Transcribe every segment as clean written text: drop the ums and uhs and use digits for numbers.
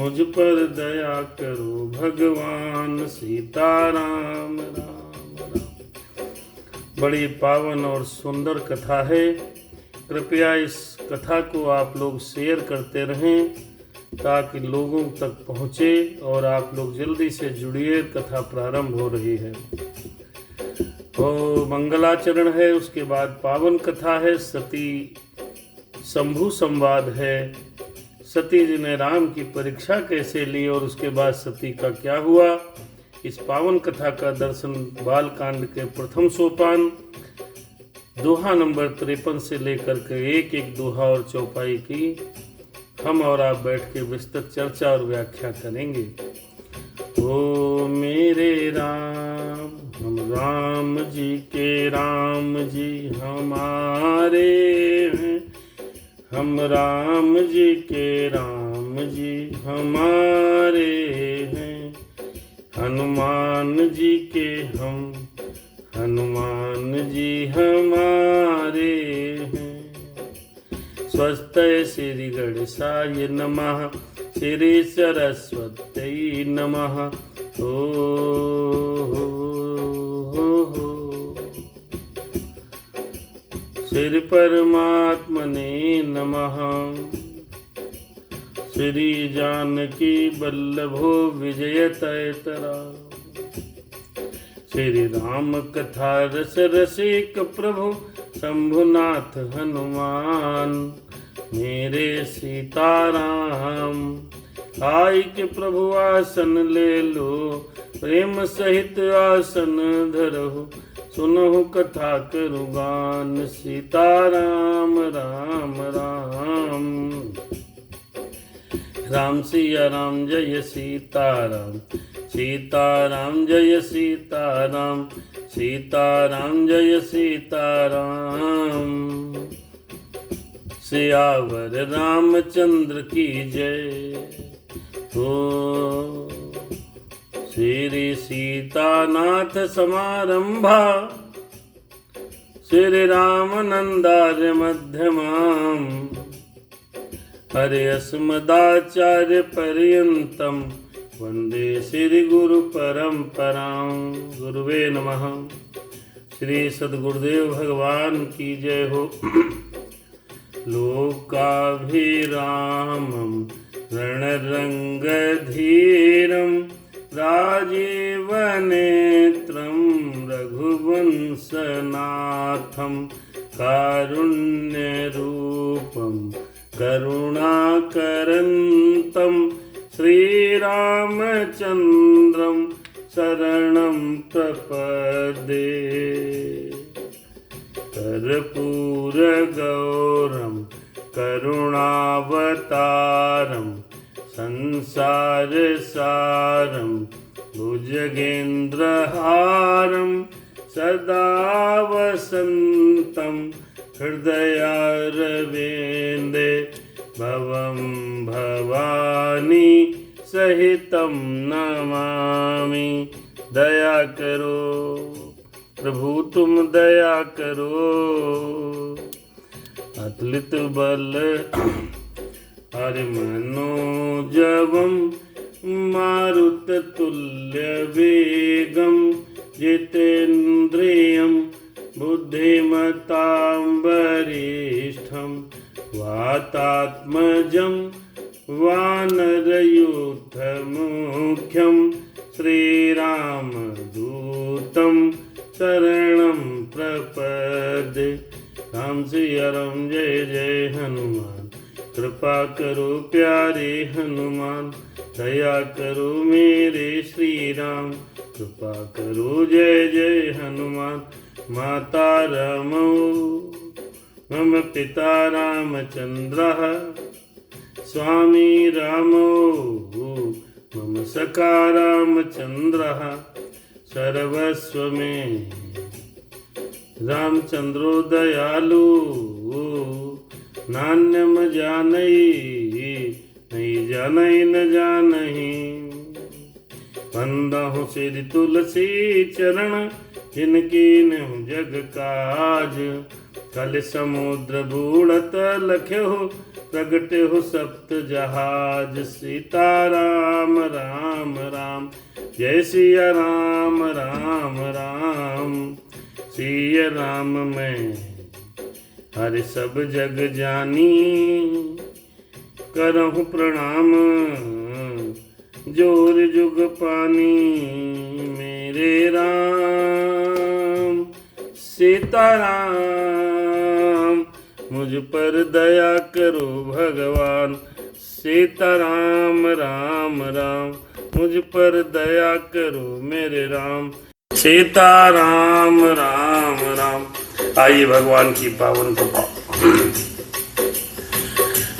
मुझ पर दया करो भगवान सीताराम राम राम। बड़ी पावन और सुंदर कथा है। कृपया इस कथा को आप लोग शेयर करते रहें ताकि लोगों तक पहुँचे और आप लोग जल्दी से जुड़िए। कथा प्रारंभ हो रही है। तो मंगलाचरण है, उसके बाद पावन कथा है, सती शंभु संवाद है। सती जी ने राम की परीक्षा कैसे ली और उसके बाद सती का क्या हुआ, इस पावन कथा का दर्शन बाल कांड के प्रथम सोपान दोहा नंबर 53 से लेकर के एक एक दोहा और चौपाई की हम और आप बैठ के विस्तृत चर्चा और व्याख्या करेंगे। ओ मेरे राम, हम राम जी के राम जी हमारे हैं। हम राम जी के राम जी हमारे हैं। हनुमान जी के हम हनुमान जी हमारे हैं। स्वस्ति श्री गणेशाय नमः, श्री सरस्वती नमः। श्री परमात्मने नमः। श्री जानकी वल्लभो विजयतैतरा। श्री राम कथा रस रसिक प्रभु शंभुनाथ हनुमान। मेरे सीताराम आई के प्रभु आसन ले लो, प्रेम सहित आसन धरहु। सुनहु कथा करु गान, सीताराम राम राम। राम सिया राम जय सीताराम, सीताराम जय सीताराम, सीताराम जय सीताराम। सियावर रामचंद्र की जय हो। श्री सीतानाथ समारंभा, श्री रामनंदार्य मध्यमाम। हरे अस्मदाचार्य पर्यंतम, वंदे श्री गुरु परंपरां। गुरुवे नमः। श्री सद्गुरुदेव भगवान की जय हो। लोकाभिरामं रणरंगधीरं, राजीव नेत्रं रघुवंशनाथं। कारुण्यरूपं करुणाकरन्तं, श्रीरामचन्द्रं शरणं प्रपद्ये। कर्पूरगौरं करुणावतारं, संसारसारं भुजगेन्द्रहारं। सदा वसन्तं हृदयारविन्दे, भवं भवानी सहितं नमामि। दया करो प्रभु तुम दया करो। अतुलित बल हरि मनोजवं, मारुततुल्य वेगं। जितेन्द्रियं बुद्धिमतां वरिष्ठं, वातात्मजं वानरयूथमुख्यं। श्रीरामदूतं शरणं प्रपद्ये। राम सिया राम जय जय हनुमान। कृपा करो प्यारे हनुमान, दया करो मेरे श्री राम। कृपा करो जय जय हनुमान। माता रामो मम पिता रामचंद्रः, स्वामी रामो मम सखा रामचंद्रः। सर्वस्व में रामचंद्रो दयालु, नान्यम जानई नहीं जानई न जानही। बंदहु श्री तुलसी चरण, जिनकी नेहु जग काज। कल समुद्र बूढ़त लख्यो, प्रगटे हो सप्त जहाज। सीताराम राम राम, जय सिया राम राम राम। सिया राम मैं हरि सब जग जानी, करहु प्रणाम जोर जुग पानी। मेरे राम सीताराम, मुझ पर दया करो भगवान। सीताराम राम राम, मुझ पर दया करो मेरे राम। सीताराम राम राम। आइए भगवान की पावन कृपा।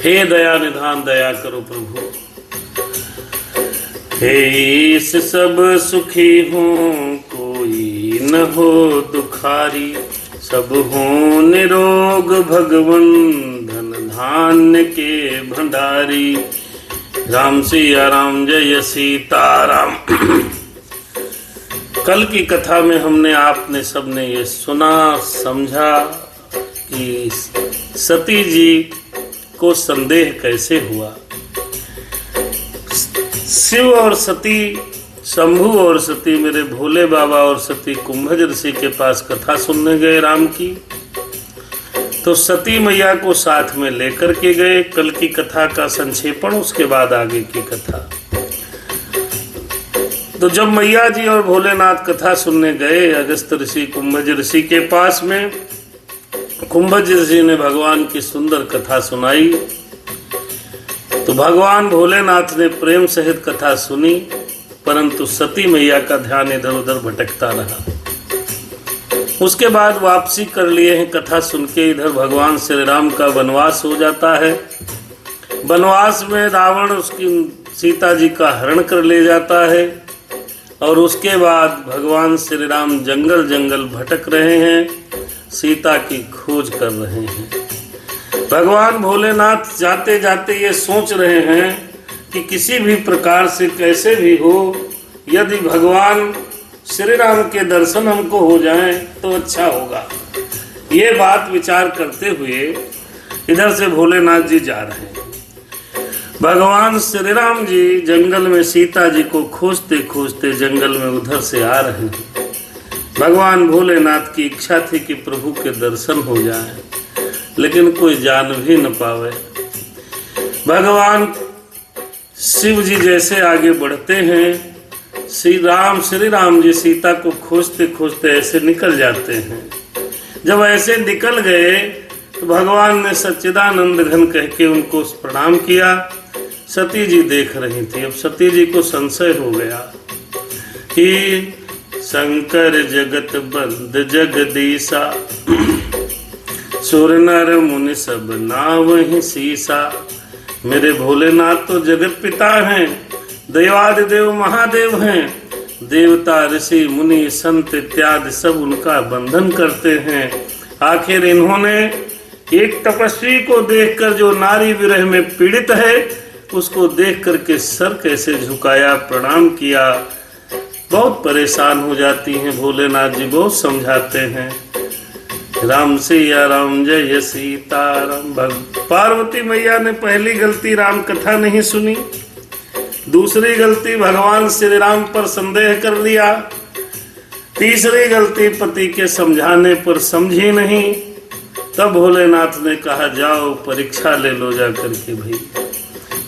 हे दया निधान, दया करो प्रभु। हे इस सब सुखी हो, कोई न हो दुखारी। सब हो निरोग भगवन, धन धान्य के भंडारी। राम सिया राम, जय सीताराम। कल की कथा में हमने आपने सबने ये सुना समझा कि सती जी को संदेह कैसे हुआ। शिव और सती, शंभु और सती मेरे भोले बाबा और सती कुंभज ऋषि के पास कथा सुनने गए राम की। तो सती मैया को साथ में लेकर के गए। कल की कथा का संक्षेपण, उसके बाद आगे की कथा। तो जब मैया जी और भोलेनाथ कथा सुनने गए अगस्त ऋषि कुंभज ऋषि के पास में, कुंभज ऋषि ने भगवान की सुंदर कथा सुनाई। तो भगवान भोलेनाथ ने प्रेम सहित कथा सुनी, परंतु सती मैया का ध्यान इधर उधर भटकता रहा। उसके बाद वापसी कर लिए हैं कथा सुन के। इधर भगवान श्री राम का वनवास हो जाता है। वनवास में रावण उसकी सीता जी का हरण कर ले जाता है और उसके बाद भगवान श्री राम जंगल जंगल भटक रहे हैं, सीता की खोज कर रहे हैं। भगवान भोलेनाथ जाते जाते ये सोच रहे हैं कि किसी भी प्रकार से कैसे भी हो, यदि भगवान श्री राम के दर्शन हमको हो जाएं तो अच्छा होगा। ये बात विचार करते हुए इधर से भोलेनाथ जी जा रहे हैं। भगवान श्री राम जी जंगल में सीता जी को खोजते खोजते जंगल में उधर से आ रहे हैं। भगवान भोलेनाथ की इच्छा थी कि प्रभु के दर्शन हो जाएं, लेकिन कोई जान भी न पावे। भगवान शिव जी जैसे आगे बढ़ते हैं, श्री राम जी सीता को खोजते खोजते ऐसे निकल जाते हैं। जब ऐसे निकल गए तो भगवान ने सच्चिदानंद घन कह के उनको प्रणाम किया। सती जी देख रही थी। अब सती जी को संशय हो गया कि शंकर जगत बंद जगदीसा, सुर नर मुनि सब नावहि सीसा। मेरे भोलेनाथ तो जगत पिता हैं, देवादिदेव महादेव हैं। देवता ऋषि मुनि संत इत्यादि सब उनका बंधन करते हैं। आखिर इन्होंने एक तपस्वी को देखकर जो नारी विरह में पीड़ित है, उसको देख करके सर कैसे झुकाया, प्रणाम किया। बहुत परेशान हो जाती हैं। भोलेनाथ जी बहुत समझाते हैं। राम सिया राम, जय सीताराम। पार्वती मैया ने पहली गलती राम कथा नहीं सुनी, दूसरी गलती भगवान श्री राम पर संदेह कर लिया, तीसरी गलती पति के समझाने पर समझी नहीं। तब भोलेनाथ ने कहा जाओ परीक्षा ले लो जा करके भाई।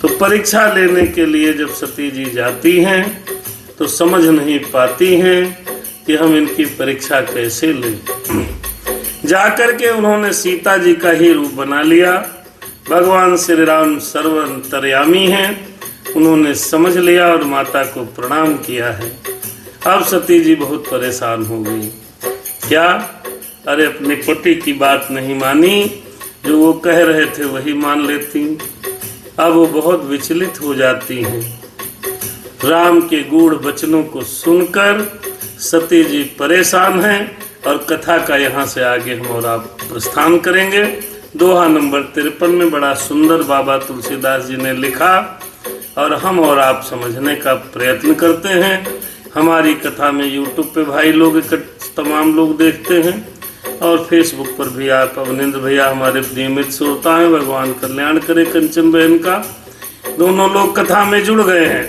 तो परीक्षा लेने के लिए जब सती जी जाती हैं तो समझ नहीं पाती हैं कि हम इनकी परीक्षा कैसे लें। जाकर के उन्होंने सीता जी का ही रूप बना लिया। भगवान श्री राम सर्वंतर्यामी हैं, उन्होंने समझ लिया और माता को प्रणाम किया है। अब सती जी बहुत परेशान हो गई। क्या? अरे अपने पति की बात नहीं मानी, जो वो कह रहे थे वही मान लेती। अब वो बहुत विचलित हो जाती हैं। राम के गूढ़ वचनों को सुनकर सती जी परेशान हैं और कथा का यहाँ से आगे हम और आप प्रस्थान करेंगे। दोहा नंबर 53 में बड़ा सुंदर बाबा तुलसीदास जी ने लिखा और हम और आप समझने का प्रयत्न करते हैं। हमारी कथा में यूट्यूब पे भाई लोग तमाम लोग देखते हैं। और फेसबुक पर भी आप अवनिंद्र भैया हमारे नियमित श्रोता हैं, भगवान कल्याण करे कंचन बहन का, दोनों लोग कथा में जुड़ गए हैं।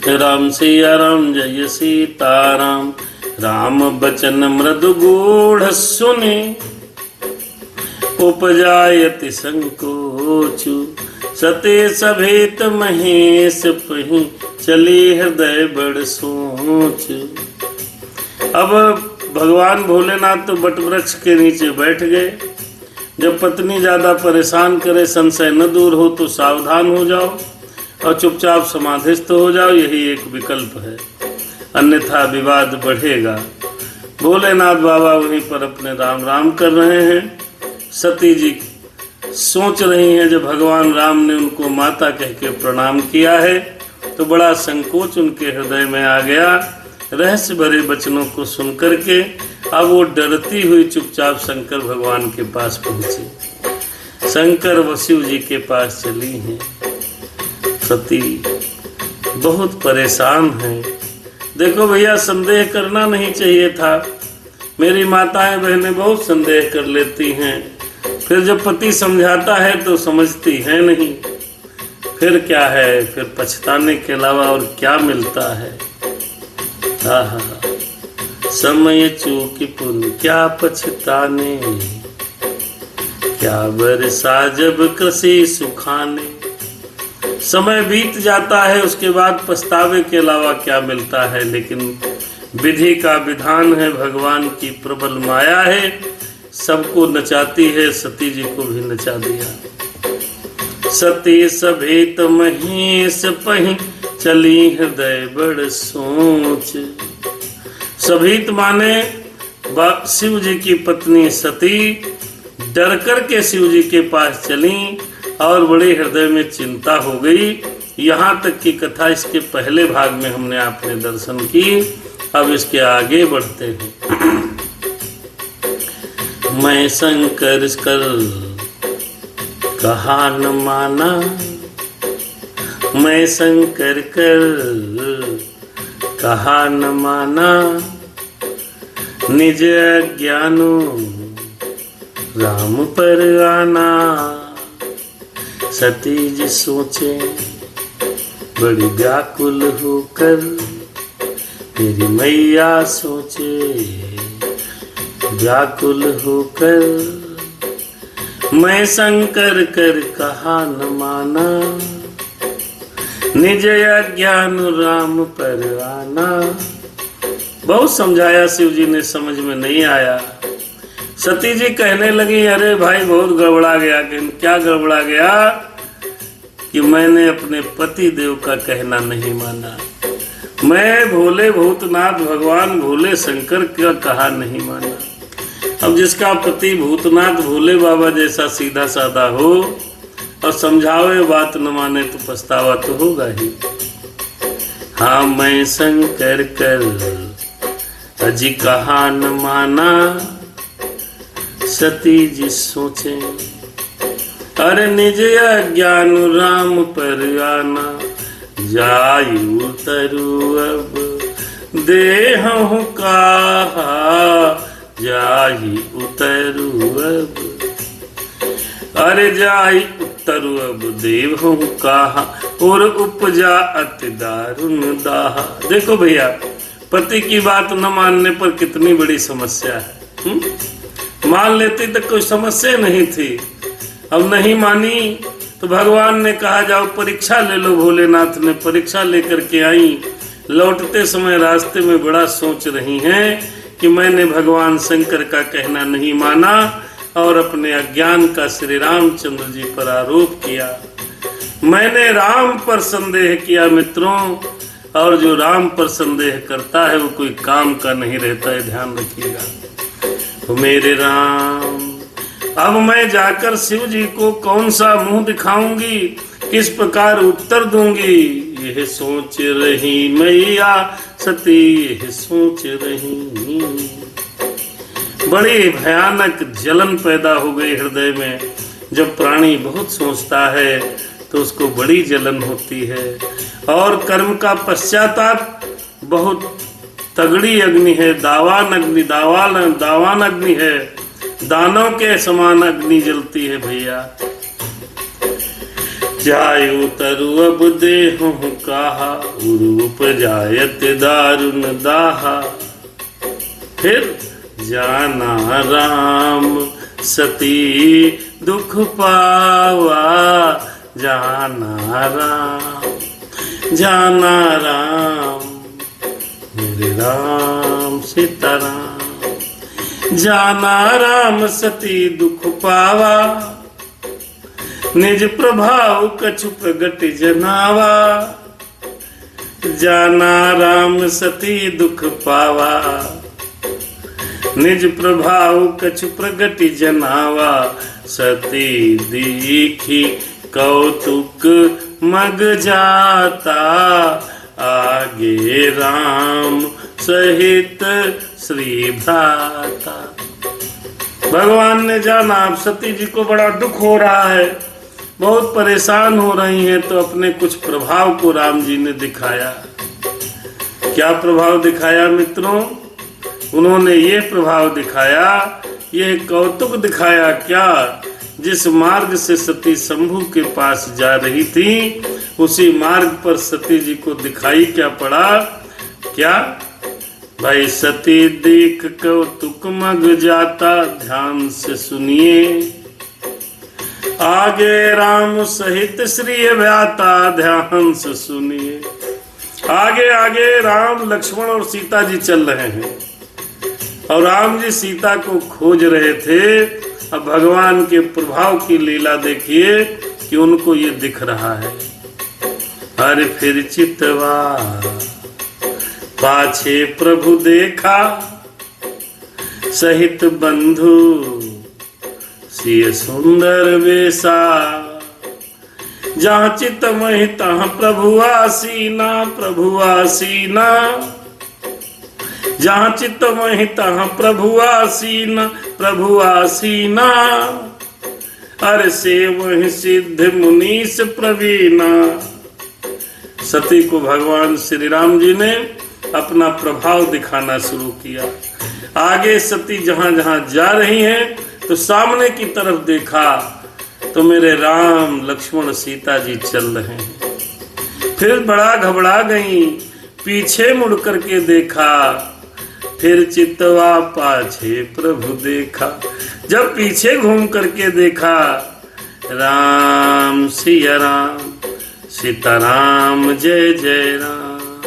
राम सिया राम जय सीताराम, राम बचन मृदु गूढ़ सुने, उपजायति संकोचु, सते सभेत महेश पहि, चली हृदय बड़ सोच। अब भगवान भोलेनाथ तो बट वृक्ष के नीचे बैठ गए। जब पत्नी ज्यादा परेशान करे, संशय न दूर हो तो सावधान हो जाओ और चुपचाप समाधिस्थ हो जाओ, यही एक विकल्प है, अन्यथा विवाद बढ़ेगा। भोलेनाथ बाबा वहीं पर अपने राम राम कर रहे हैं। सती जी सोच रही हैं, जब भगवान राम ने उनको माता कह के प्रणाम किया है तो बड़ा संकोच उनके हृदय में आ गया। रहस्य भरे वचनों को सुनकर के अब वो डरती हुई चुपचाप शंकर भगवान के पास पहुंची। शंकर व शिव जी के पास चली हैं। सती बहुत परेशान है। देखो भैया, संदेह करना नहीं चाहिए था। मेरी माताएं बहनें बहुत संदेह कर लेती हैं, फिर जब पति समझाता है तो समझती है नहीं। फिर क्या है, फिर पछताने के अलावा और क्या मिलता है। समय चूकी पुण्य क्या पछताने, क्या बरसा जब कृषि सुखाने। समय बीत जाता है, उसके बाद पछतावे के अलावा क्या मिलता है। लेकिन विधि का विधान है, भगवान की प्रबल माया है, सबको नचाती है। सती जी को भी नचा दिया। सती सभेत महेश पहि, चली हृदय बड़ सोच। सभीत माने शिव जी की पत्नी सती डर कर के शिव जी के पास चली और बड़े हृदय में चिंता हो गई। यहाँ तक की कथा इसके पहले भाग में हमने आपने दर्शन की। अब इसके आगे बढ़ते हैं। मैं शंकर कर कहा न माना, मैं शंकर कर कहा न माना, निज ज्ञानो राम पर आना। सती जी सोचे बड़ी व्याकुल होकर, मेरी मैया सोचे व्याकुल होकर, मैं शंकर कर कहा न माना, निज ज्ञान राम पर आना। बहुत समझाया शिव जी ने, समझ में नहीं आया। सती जी कहने लगी, अरे भाई बहुत गड़बड़ा गया। क्या गड़बड़ा गया कि मैंने अपने पति देव का कहना नहीं माना। मैं भोले भूतनाथ भगवान भोले शंकर का कहा नहीं माना। अब जिसका पति भूतनाथ भोले बाबा जैसा सीधा साधा हो और समझावे बात न माने तो पछतावा तो होगा ही। हाँ, मैं शंकर कर अजी कहा न माना। सती जी सोचे अरे निज ज्ञान राम पर आना, जायु तरु अब देहु कहा, जाहि उतरु अब। अरे जाहि उतरु अब देहु कहा, और उपजा अति दारुण दाहा। देखो भैया, पति की बात न मानने पर कितनी बड़ी समस्या है। मान लेती तो कोई समस्या नहीं थी। अब नहीं मानी तो भगवान ने कहा जाओ परीक्षा ले लो। भोलेनाथ ने परीक्षा लेकर के आई। लौटते समय रास्ते में बड़ा सोच रही हैं कि मैंने भगवान शंकर का कहना नहीं माना और अपने अज्ञान का श्री रामचंद्र जी पर आरोप किया। मैंने राम पर संदेह किया मित्रों, और जो राम पर संदेह करता है वो कोई काम का नहीं रहता है, ध्यान रखिएगा। तो मेरे राम, अब मैं जाकर शिव जी को कौन सा मुंह दिखाऊंगी, किस प्रकार उत्तर दूंगी, यह सोच रही मैया सती, यह सोच रही। बड़ी भयानक जलन पैदा हो गई हृदय में। जब प्राणी बहुत सोचता है तो उसको बड़ी जलन होती है, और कर्म का पश्चाताप बहुत तगड़ी अग्नि है, दावान अग्नि है, दानों के समान अग्नि जलती है भैया। जायु तरु अब देहु कहा, उरूप जायत दारुण दाहा। फिर जाना राम सती दुख पावा, जाना राम मेरे राम सीताराम। जाना राम सती दुख पावा, निज प्रभाव कछु प्रगट जनावा। जाना राम सती दुख पावा, निज प्रभाव कछु प्रगट जनावा। सती दीखी कौतुक मग जाता, आगे राम सहित श्री भ्राता। भगवान ने जाना अब सती जी को बड़ा दुख हो रहा है, बहुत परेशान हो रही हैं, तो अपने कुछ प्रभाव को राम जी ने दिखाया। क्या प्रभाव दिखाया मित्रों? उन्होंने ये प्रभाव दिखाया, ये कौतुक दिखाया। क्या? जिस मार्ग से सती शंभु के पास जा रही थी, उसी मार्ग पर सती जी को दिखाई क्या पड़ा? क्या भाई? सती देख कौतुक मग जाता, ध्यान से सुनिए। आगे राम सहित श्री व्याता, ध्यान से सुनिए। आगे आगे राम, लक्ष्मण और सीता जी चल रहे हैं, और राम जी सीता को खोज रहे थे। अब भगवान के प्रभाव की लीला देखिए कि उनको ये दिख रहा है। अरे फिर चितवा पाछे प्रभु देखा, सहित बंधु सिय सुंदर वेशा। जहाँ चित महि तहाँ प्रभु आसीना, प्रभु आसीना। जहाँ चित्त महि तहाँ प्रभु आसीना, प्रभु आसीना। अरे से वही सिद्ध मुनीस प्रवीणा। सती को भगवान श्री राम जी ने अपना प्रभाव दिखाना शुरू किया। आगे सती जहाँ जहाँ जा रही हैं, तो सामने की तरफ देखा तो मेरे राम लक्ष्मण सीता जी चल रहे हैं। फिर बड़ा घबरा गई, पीछे मुड़ करके देखा, फिर चितवा पाछे प्रभु देखा। जब पीछे घूम करके देखा, राम सिया राम, सीताराम जय जय राम।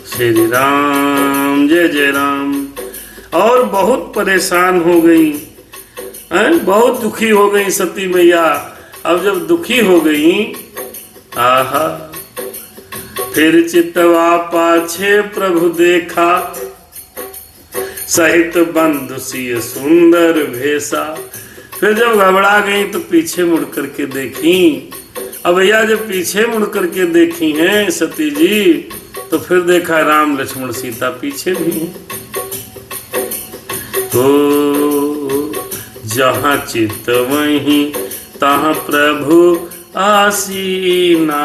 श्री राम जय जय राम। और बहुत परेशान हो गई, बहुत दुखी हो गई सती मैया। अब जब दुखी हो गई, आहा, फिर चितवा पाछे प्रभु देखा, सहित बंधु सिय सुंदर भेसा। फिर जब घबरा गई तो पीछे मुड़ करके देखी। अब भैया जब पीछे मुड़ करके देखी हैं सती जी, तो फिर देखा राम लक्ष्मण सीता पीछे भी हैं। तो जहाँ चित वहीं तहाँ प्रभु आसीना,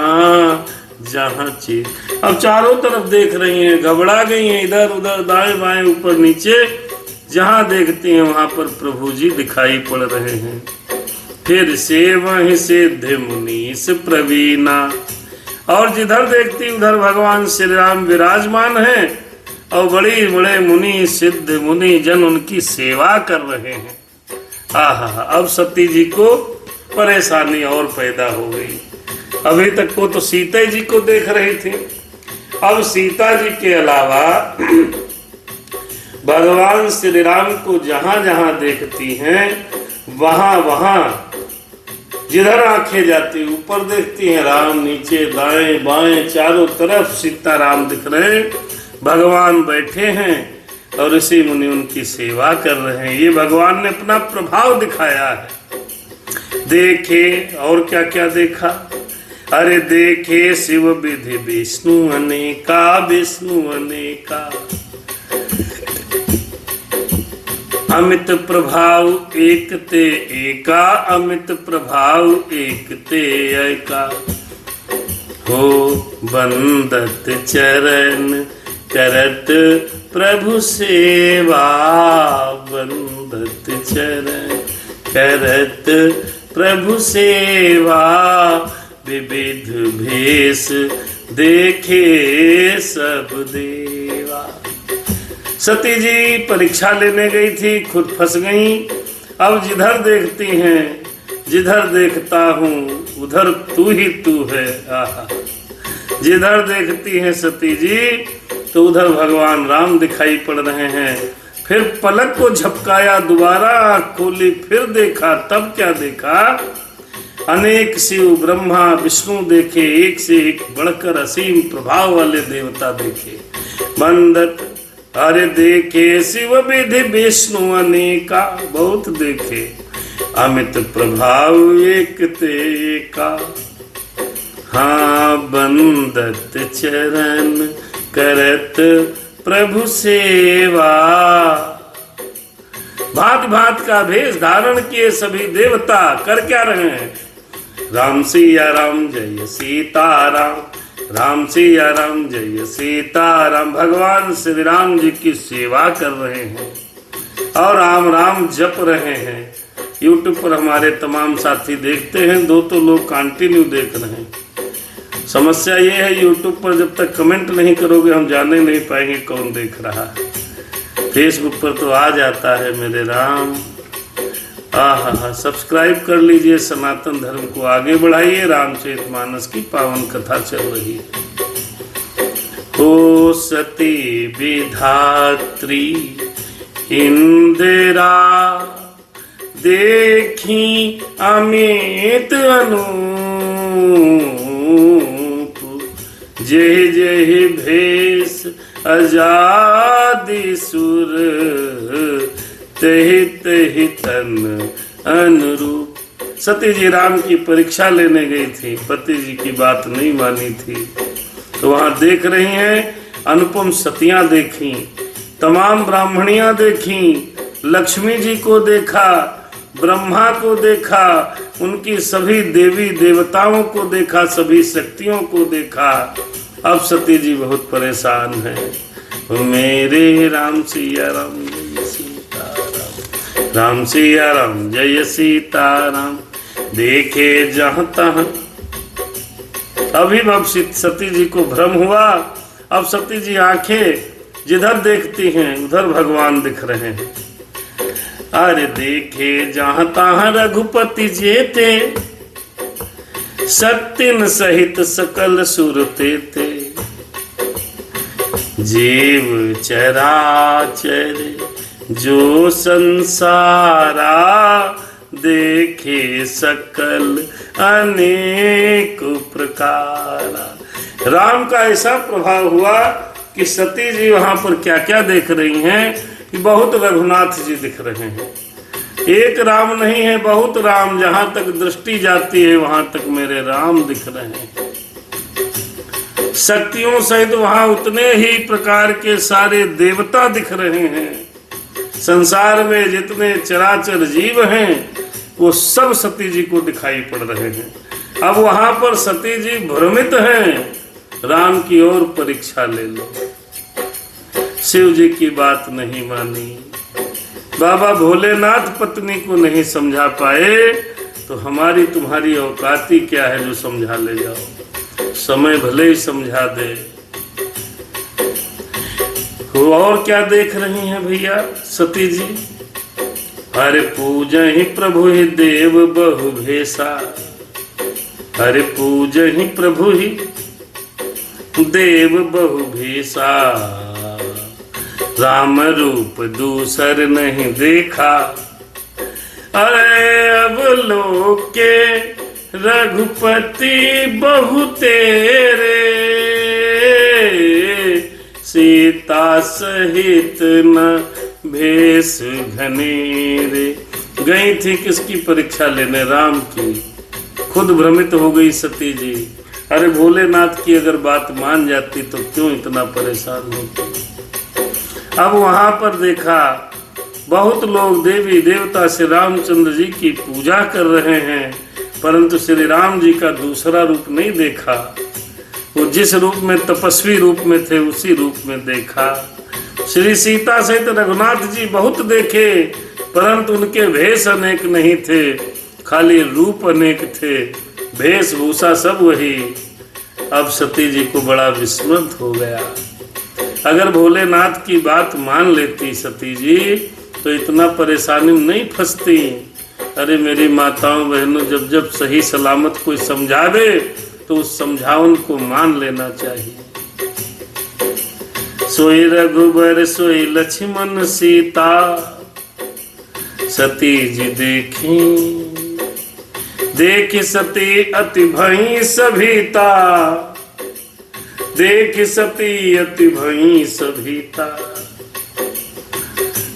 जहाँ चित। अब चारों तरफ देख रही हैं, घबरा गई हैं, इधर उधर दाएं बाएं ऊपर नीचे, जहाँ देखती हैं वहां पर प्रभु जी दिखाई पड़ रहे हैं। फिर से वहीं सिद्ध मुनीस प्रवीणा। और जिधर देखती उधर भगवान श्री राम विराजमान हैं, और बड़े बड़े मुनि सिद्ध मुनि जन उनकी सेवा कर रहे हैं। आहा, अब सती जी को परेशानी और पैदा हो गई। अभी तक को तो सीता जी को देख रही थी, अब सीता जी के अलावा भगवान श्री राम को जहां जहां देखती हैं, वहां वहां जिधर आंखें जाती, ऊपर देखती हैं राम, नीचे दाएं बाएं चारों तरफ सीताराम दिख रहे हैं। भगवान बैठे हैं और ऋषि मुनि उनकी सेवा कर रहे हैं। ये भगवान ने अपना प्रभाव दिखाया है। देखे और क्या क्या देखा? अरे देखे शिव विधि विष्णु अनेका, विष्णु अनेका। अमित प्रभाव एक ते एका, अमित प्रभाव एक ते एका। हो बंदत चरण करत प्रभु सेवा, बंदत चरण करत प्रभु सेवा, विविध भेष देखे सब देवा। सती जी परीक्षा लेने गई थी, खुद फंस गई। अब जिधर देखती हैं, जिधर देखता हूँ उधर तू ही तू है। आहा, जिधर देखती हैं सती जी तो उधर भगवान राम दिखाई पड़ रहे हैं। फिर पलक को झपकाया, दोबारा आँख खोली, फिर देखा, तब क्या देखा? अनेक शिव ब्रह्मा विष्णु देखे, एक से एक बढ़कर असीम प्रभाव वाले देवता देखे। बंदत अरे देखे शिव विधि विष्णु अनेका, बहुत देखे, अमित प्रभाव एक ते का। हाँ बंदत चरण करत प्रभु सेवा। भांत भांत का भेष धारण किए सभी देवता कर क्या रहे हैं? राम सिया राम जय सीताराम, राम सिया राम जय सीताराम। भगवान श्री राम जी की सेवा कर रहे हैं और राम राम जप रहे हैं। YouTube पर हमारे तमाम साथी देखते हैं, दो तो लोग कंटिन्यू देख रहे हैं। समस्या ये है YouTube पर जब तक कमेंट नहीं करोगे हम जाने नहीं पाएंगे कौन देख रहा है। फेसबुक पर तो आ जाता है मेरे राम। आहा, सब्सक्राइब कर लीजिए, सनातन धर्म को आगे बढ़ाइए। रामचरितमानस की पावन कथा चल रही है। हो सती विधात्री इंदिरा, देखी अमित अनूप, जय जय भेष आजादी सुर, तहि तहि तन अनुरूप। सती जी राम की परीक्षा लेने गई थी, पति जी की बात नहीं मानी थी, तो वहां देख रही हैं अनुपम सतियां देखी, तमाम ब्राह्मणियां देखी, लक्ष्मी जी को देखा, ब्रह्मा को देखा, उनकी सभी देवी देवताओं को देखा, सभी शक्तियों को देखा। अब सती जी बहुत परेशान है। मेरे राम सिया राम जय सीताराम, राम सिया राम जय सीताराम, देखे जहाँ तहाँ। अभी अब सती जी को भ्रम हुआ। अब सती जी आंखें जिधर देखती हैं उधर भगवान दिख रहे हैं। अरे देखे जहाँ तहाँ रघुपति जेते, सत्यन सहित सकल सुरते थे, जीव चराचर जो संसारा, देखे सकल अनेक प्रकार। राम का ऐसा प्रभाव हुआ कि सती जी वहां पर क्या क्या देख रही हैं कि बहुत रघुनाथ जी दिख रहे हैं। एक राम नहीं है, बहुत राम। जहां तक दृष्टि जाती है वहां तक मेरे राम दिख रहे हैं। शक्तियों सहित वहां उतने ही प्रकार के सारे देवता दिख रहे हैं। संसार में जितने चराचर जीव हैं वो सब सती जी को दिखाई पड़ रहे हैं। अब वहां पर सती जी भ्रमित हैं, राम की ओर परीक्षा ले लो। शिव जी की बात नहीं मानी, बाबा भोलेनाथ पत्नी को नहीं समझा पाए, तो हमारी तुम्हारी औकाती क्या है जो समझा ले जाओ। समय भले ही समझा दे। और क्या देख रही हैं भैया सती जी? अरे पूज ही प्रभु ही देव बहु भेषा, अरे पूज ही प्रभु ही देव बहु भेषा, राम रूप दूसर नहीं देखा। अरे अब लोग के रघुपति बहु तेरे, सीता सहित न भेष घनेरे। गई थी किसकी परीक्षा लेने? राम की। खुद भ्रमित हो गई सती जी। अरे भोलेनाथ की अगर बात मान जाती तो क्यों इतना परेशान होती। अब वहां पर देखा बहुत लोग देवी देवता श्री रामचंद्र जी की पूजा कर रहे हैं, परंतु श्री राम जी का दूसरा रूप नहीं देखा। वो जिस रूप में तपस्वी रूप में थे उसी रूप में देखा। श्री सीता सहित रघुनाथ जी बहुत देखे, परंतु उनके भेष अनेक नहीं थे, खाली रूप अनेक थे, वेशभूषा सब वही। अब सती जी को बड़ा विस्मृत हो गया। अगर भोलेनाथ की बात मान लेती सती जी तो इतना परेशानी में नहीं फंसती। अरे मेरी माताओं बहनों, जब जब सही सलामत कोई समझावे तो उस समझावन को मान लेना चाहिए। सोई रघुबर सोई लक्ष्मण सीता, सती जी देखी देख सती अति भई सभीता, देख सती अति भई सभीता।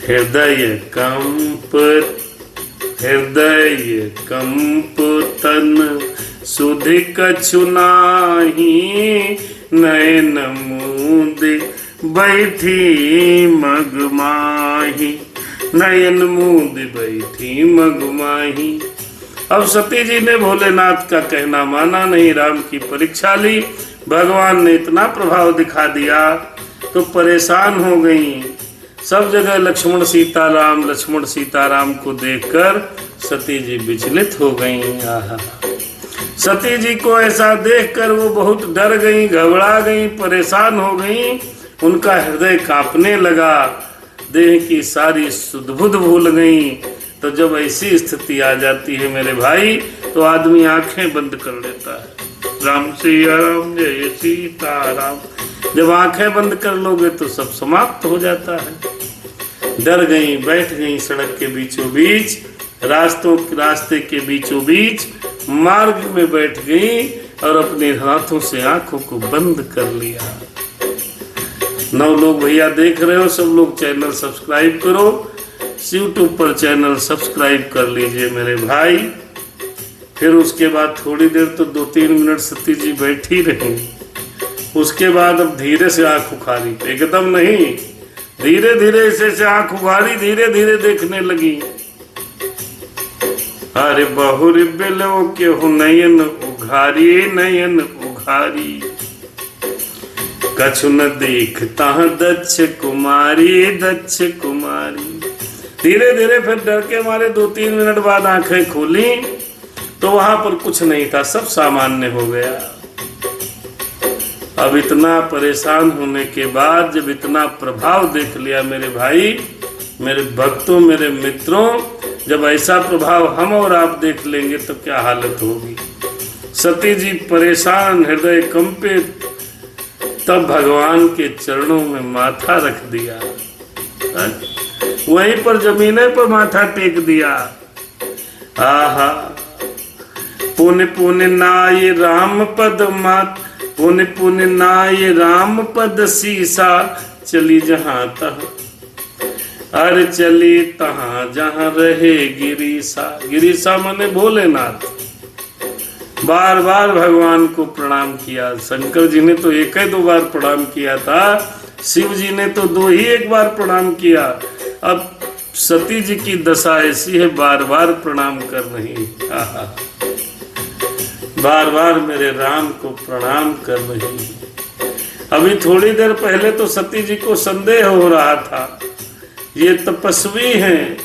हृदय कंप तन सुधि कछु नाही, नयन मूंद बैठी मगमाही, नयन मूंद बैठी मगमाही। अब सती जी ने भोलेनाथ का कहना माना नहीं, राम की परीक्षा ली। भगवान ने इतना प्रभाव दिखा दिया तो परेशान हो गई। सब जगह लक्ष्मण सीताराम को देखकर सती जी विचलित हो गई। सती जी को ऐसा देखकर वो बहुत डर गई, घबरा गई, परेशान हो गई। उनका हृदय कांपने लगा, देह की सारी सुध-बुध भूल गई। तो जब ऐसी स्थिति आ जाती है मेरे भाई, तो आदमी आंखें बंद कर लेता है। राम सिया राम जय सीताराम, जब आंखें बंद कर लोगे तो सब समाप्त हो जाता है। डर गई, बैठ गई सड़क के बीचों बीच, रास्ते के बीचों बीच मार्ग में बैठ गई और अपने हाथों से आंखों को बंद कर लिया। 9 लोग भैया देख रहे हो, सब लोग चैनल सब्सक्राइब करो, यूट्यूब पर चैनल सब्सक्राइब कर लीजिए मेरे भाई। फिर उसके बाद थोड़ी देर तो 2-3 मिनट सती जी बैठी रही। उसके बाद अब धीरे से आंख उखाड़ी, एकदम नहीं, धीरे धीरे ऐसे आंख उखाड़ी, धीरे धीरे देखने लगी। अरे बहुर बिलो के हो नयन उघारी, कछु न देखता दक्ष कुमारी। धीरे धीरे फिर डर के मारे 2-3 मिनट बाद आंखें खोली तो वहां पर कुछ नहीं था, सब सामान्य हो गया। अब इतना परेशान होने के बाद जब इतना प्रभाव देख लिया मेरे भाई, मेरे भक्तों, मेरे मित्रों, जब ऐसा प्रभाव हम और आप देख लेंगे तो क्या हालत होगी। सती जी परेशान, हृदय कंपित, तब भगवान के चरणों में माथा रख दिया, वहीं पर जमीने पर माथा टेक दिया। आहा, पुण्य पुण्य नाय राम पद मात, पुण्य पुण्य नाय राम पद सीसा, चली जहां तहाँ, अरे चली तहाँ जहां रहे गिरीसा। गिरीसा माने भोलेनाथ। बार बार भगवान को प्रणाम किया। शंकर जी ने तो 1-2 बार प्रणाम किया था, शिव जी ने तो 2 बार प्रणाम किया। अब सती जी की दशा ऐसी है, बार बार प्रणाम कर रही, बार बार मेरे राम को प्रणाम कर रही। अभी थोड़ी देर पहले तो सती जी को संदेह हो रहा था, ये तपस्वी हैं,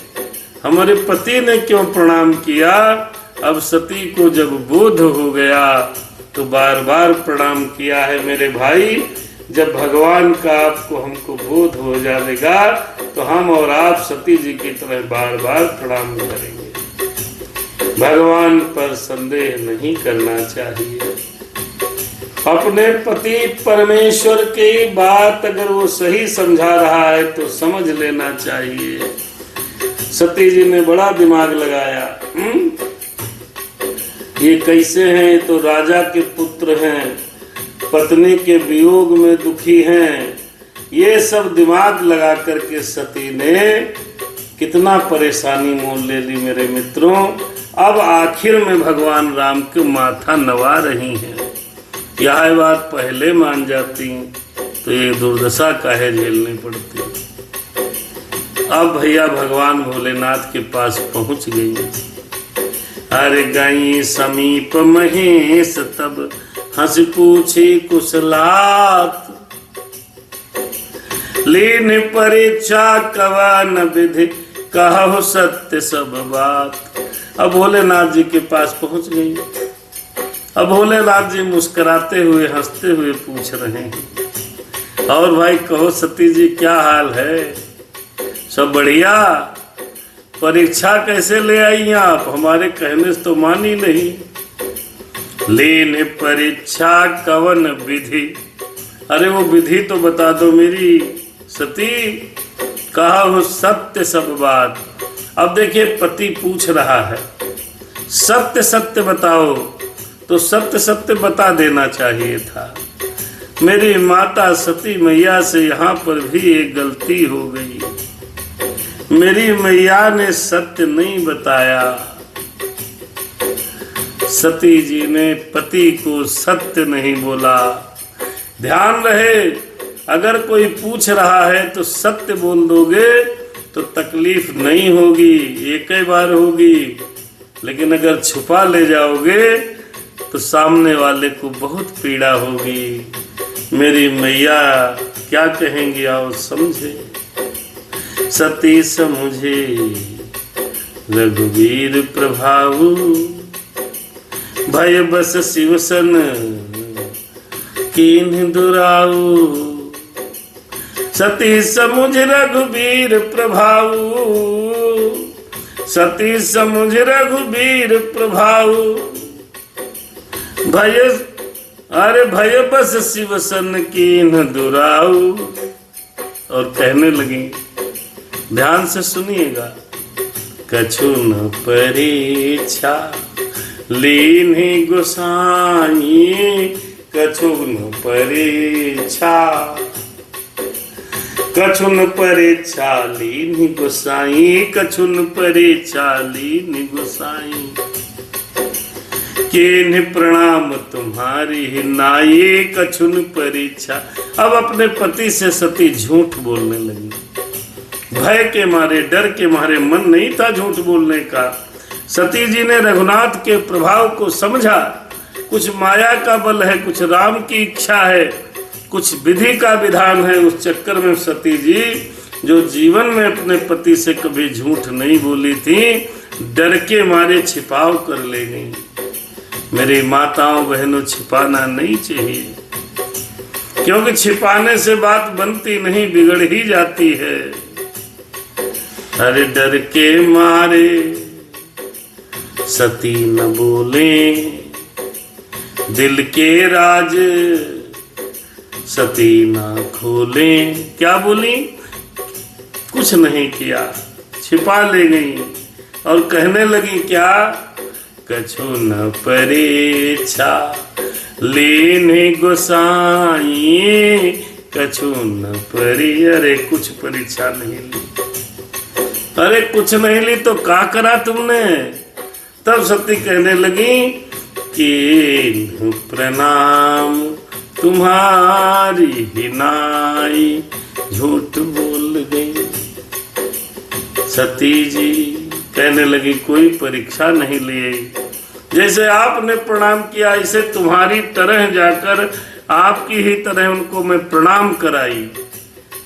हमारे पति ने क्यों प्रणाम किया। अब सती को जब बोध हो गया तो बार बार प्रणाम किया है मेरे भाई। जब भगवान का आपको हमको बोध हो जाएगा तो हम और आप सती जी की तरह बार बार प्रणाम करेंगे। भगवान पर संदेह नहीं करना चाहिए। अपने पति परमेश्वर की बात अगर वो सही समझा रहा है तो समझ लेना चाहिए। सती जी ने बड़ा दिमाग लगाया। ये कैसे हैं, तो राजा के पुत्र हैं, पत्नी के वियोग में दुखी हैं। ये सब दिमाग लगा करके सती ने कितना परेशानी मोल ले ली मेरे मित्रों। अब आखिर में भगवान राम के माथा नवा रही हैं। यह बात पहले मान जाती तो ये दुर्दशा काहे झेलनी पड़ती। अब भैया भगवान भोलेनाथ के पास पहुंच गई। अरे गई समीप महेश तब हंस पूछी कुशलात, लीन परीक्षा कवन विधि, कहु सत्य सब बात। अब भोलेनाथ जी के पास पहुंच गई। अब भोलेनाथ जी मुस्कुराते हुए हंसते हुए पूछ रहे हैं, और भाई कहो सती जी क्या हाल है, सब बढ़िया? परीक्षा कैसे ले आई आप, हमारे कहने से तो मानी नहीं। लीन परीक्षा कवन विधि, अरे वो विधि तो बता दो मेरी सती, कहा हो सत्य सब बात। अब देखिए पति पूछ रहा है, सत्य सत्य बताओ, तो सत्य सत्य बता देना चाहिए था। मेरी माता सती मैया से यहाँ पर भी एक गलती हो गई। मेरी मैया ने सत्य नहीं बताया, सती जी ने पति को सत्य नहीं बोला। ध्यान रहे, अगर कोई पूछ रहा है तो सत्य बोल दोगे तो तकलीफ नहीं होगी, एक ही बार होगी। लेकिन अगर छुपा ले जाओगे तो सामने वाले को बहुत पीड़ा होगी। मेरी मैया क्या कहेंगी, आओ समझे। सती समझे रघुवीर प्रभाऊ, भय बस शिवसन कीन्ह दुराऊ। सती समुझ रघुवीर प्रभाऊ, सती समुझ रघुवीर प्रभाऊ। भय अरे भय बस शिवसन कीन्ह दुराऊ। और कहने लगी, ध्यान से सुनिएगा, कछु न परीक्षा लीन्हि गोसाई, कछु न परीक्षा, कछु न परीक्षा लीन्हि गोसाई, कछु न परीक्षा लीन्हि गोसाई। केन्हि प्रणाम तुम्हारी नाई, कछु न परीक्षा। अब अपने पति से सती झूठ बोलने लगी। भय के मारे, डर के मारे मन नहीं था झूठ बोलने का। सती जी ने रघुनाथ के प्रभाव को समझा, कुछ माया का बल है, कुछ राम की इच्छा है, कुछ विधि का विधान है। उस चक्कर में सती जी जो जीवन में अपने पति से कभी झूठ नहीं बोली थी, डर के मारे छिपाव कर ले गई। मेरी माताओं बहनों, छिपाना नहीं चाहिए, क्योंकि छिपाने से बात बनती नहीं, बिगड़ ही जाती है। अरे डर के मारे सती न बोले, दिल के राज सती न खोले। क्या बोली? कुछ नहीं किया, छिपा ले गई और कहने लगी क्या? कछु न परीक्षा लीन्हि गोसाई, कछु न परी। अरे कुछ परीक्षा नहीं ली, अरे कुछ नहीं ली तो क्या करा तुमने? तब सती कहने लगी कि प्रणाम तुम्हारी ही नाई, झूठ बोल गई। सती जी कहने लगी कोई परीक्षा नहीं ली, जैसे आपने प्रणाम किया इसे तुम्हारी तरह जाकर आपकी ही तरह उनको मैं प्रणाम कराई।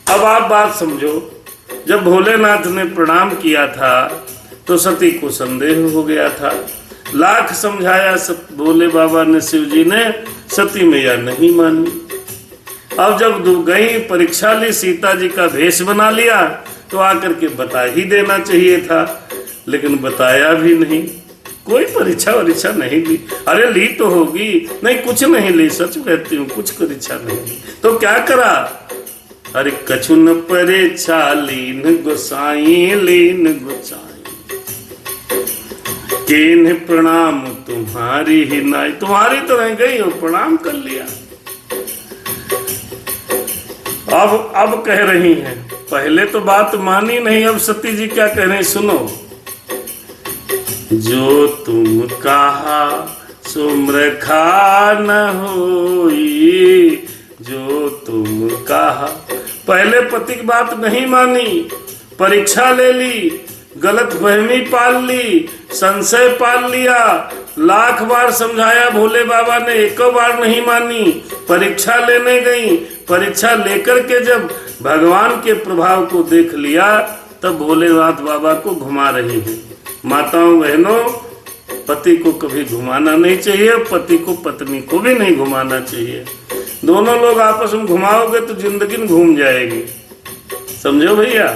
अब आप बात समझो, जब भोलेनाथ ने प्रणाम किया था तो सती को संदेह हो गया था। लाख समझाया भोले बाबा ने, शिव जी ने, सती मैया नहीं मानी। अब जब गई परीक्षा ली, सीता जी का भेष बना लिया, तो आकर के बता ही देना चाहिए था, लेकिन बताया भी नहीं। कोई परीक्षा वरीक्षा नहीं ली। अरे ली तो होगी, नहीं कुछ नहीं ली, सच कहती हूँ कुछ परीक्षा नहीं ली। तो क्या करा? अरे कछु न परीक्षा लीन गोसाई, लीन गोसाई। केन्हि प्रणाम तुम्हारी ही नाई, तुम्हारी तो रह गई हो, प्रणाम कर लिया। अब कह रही हैं, पहले तो बात मानी नहीं, अब सती जी क्या कह रही सुनो। जो तुम कहा सो मृखा न होई, जो तुम कहा। पहले पति की बात नहीं मानी, परीक्षा ले ली, गलत फहमी पाल ली, संशय पाल लिया, लाख बार समझाया भोले बाबा ने, एक बार नहीं मानी। परीक्षा लेने गई, परीक्षा लेकर के जब भगवान के प्रभाव को देख लिया तब भोलेनाथ बाबा को घुमा रही है। माताओं बहनों, पति को कभी घुमाना नहीं चाहिए, पति को पत्नी को भी नहीं घुमाना चाहिए। दोनों लोग आपस में घुमाओगे तो जिंदगी घूम जाएगी, समझो भैया।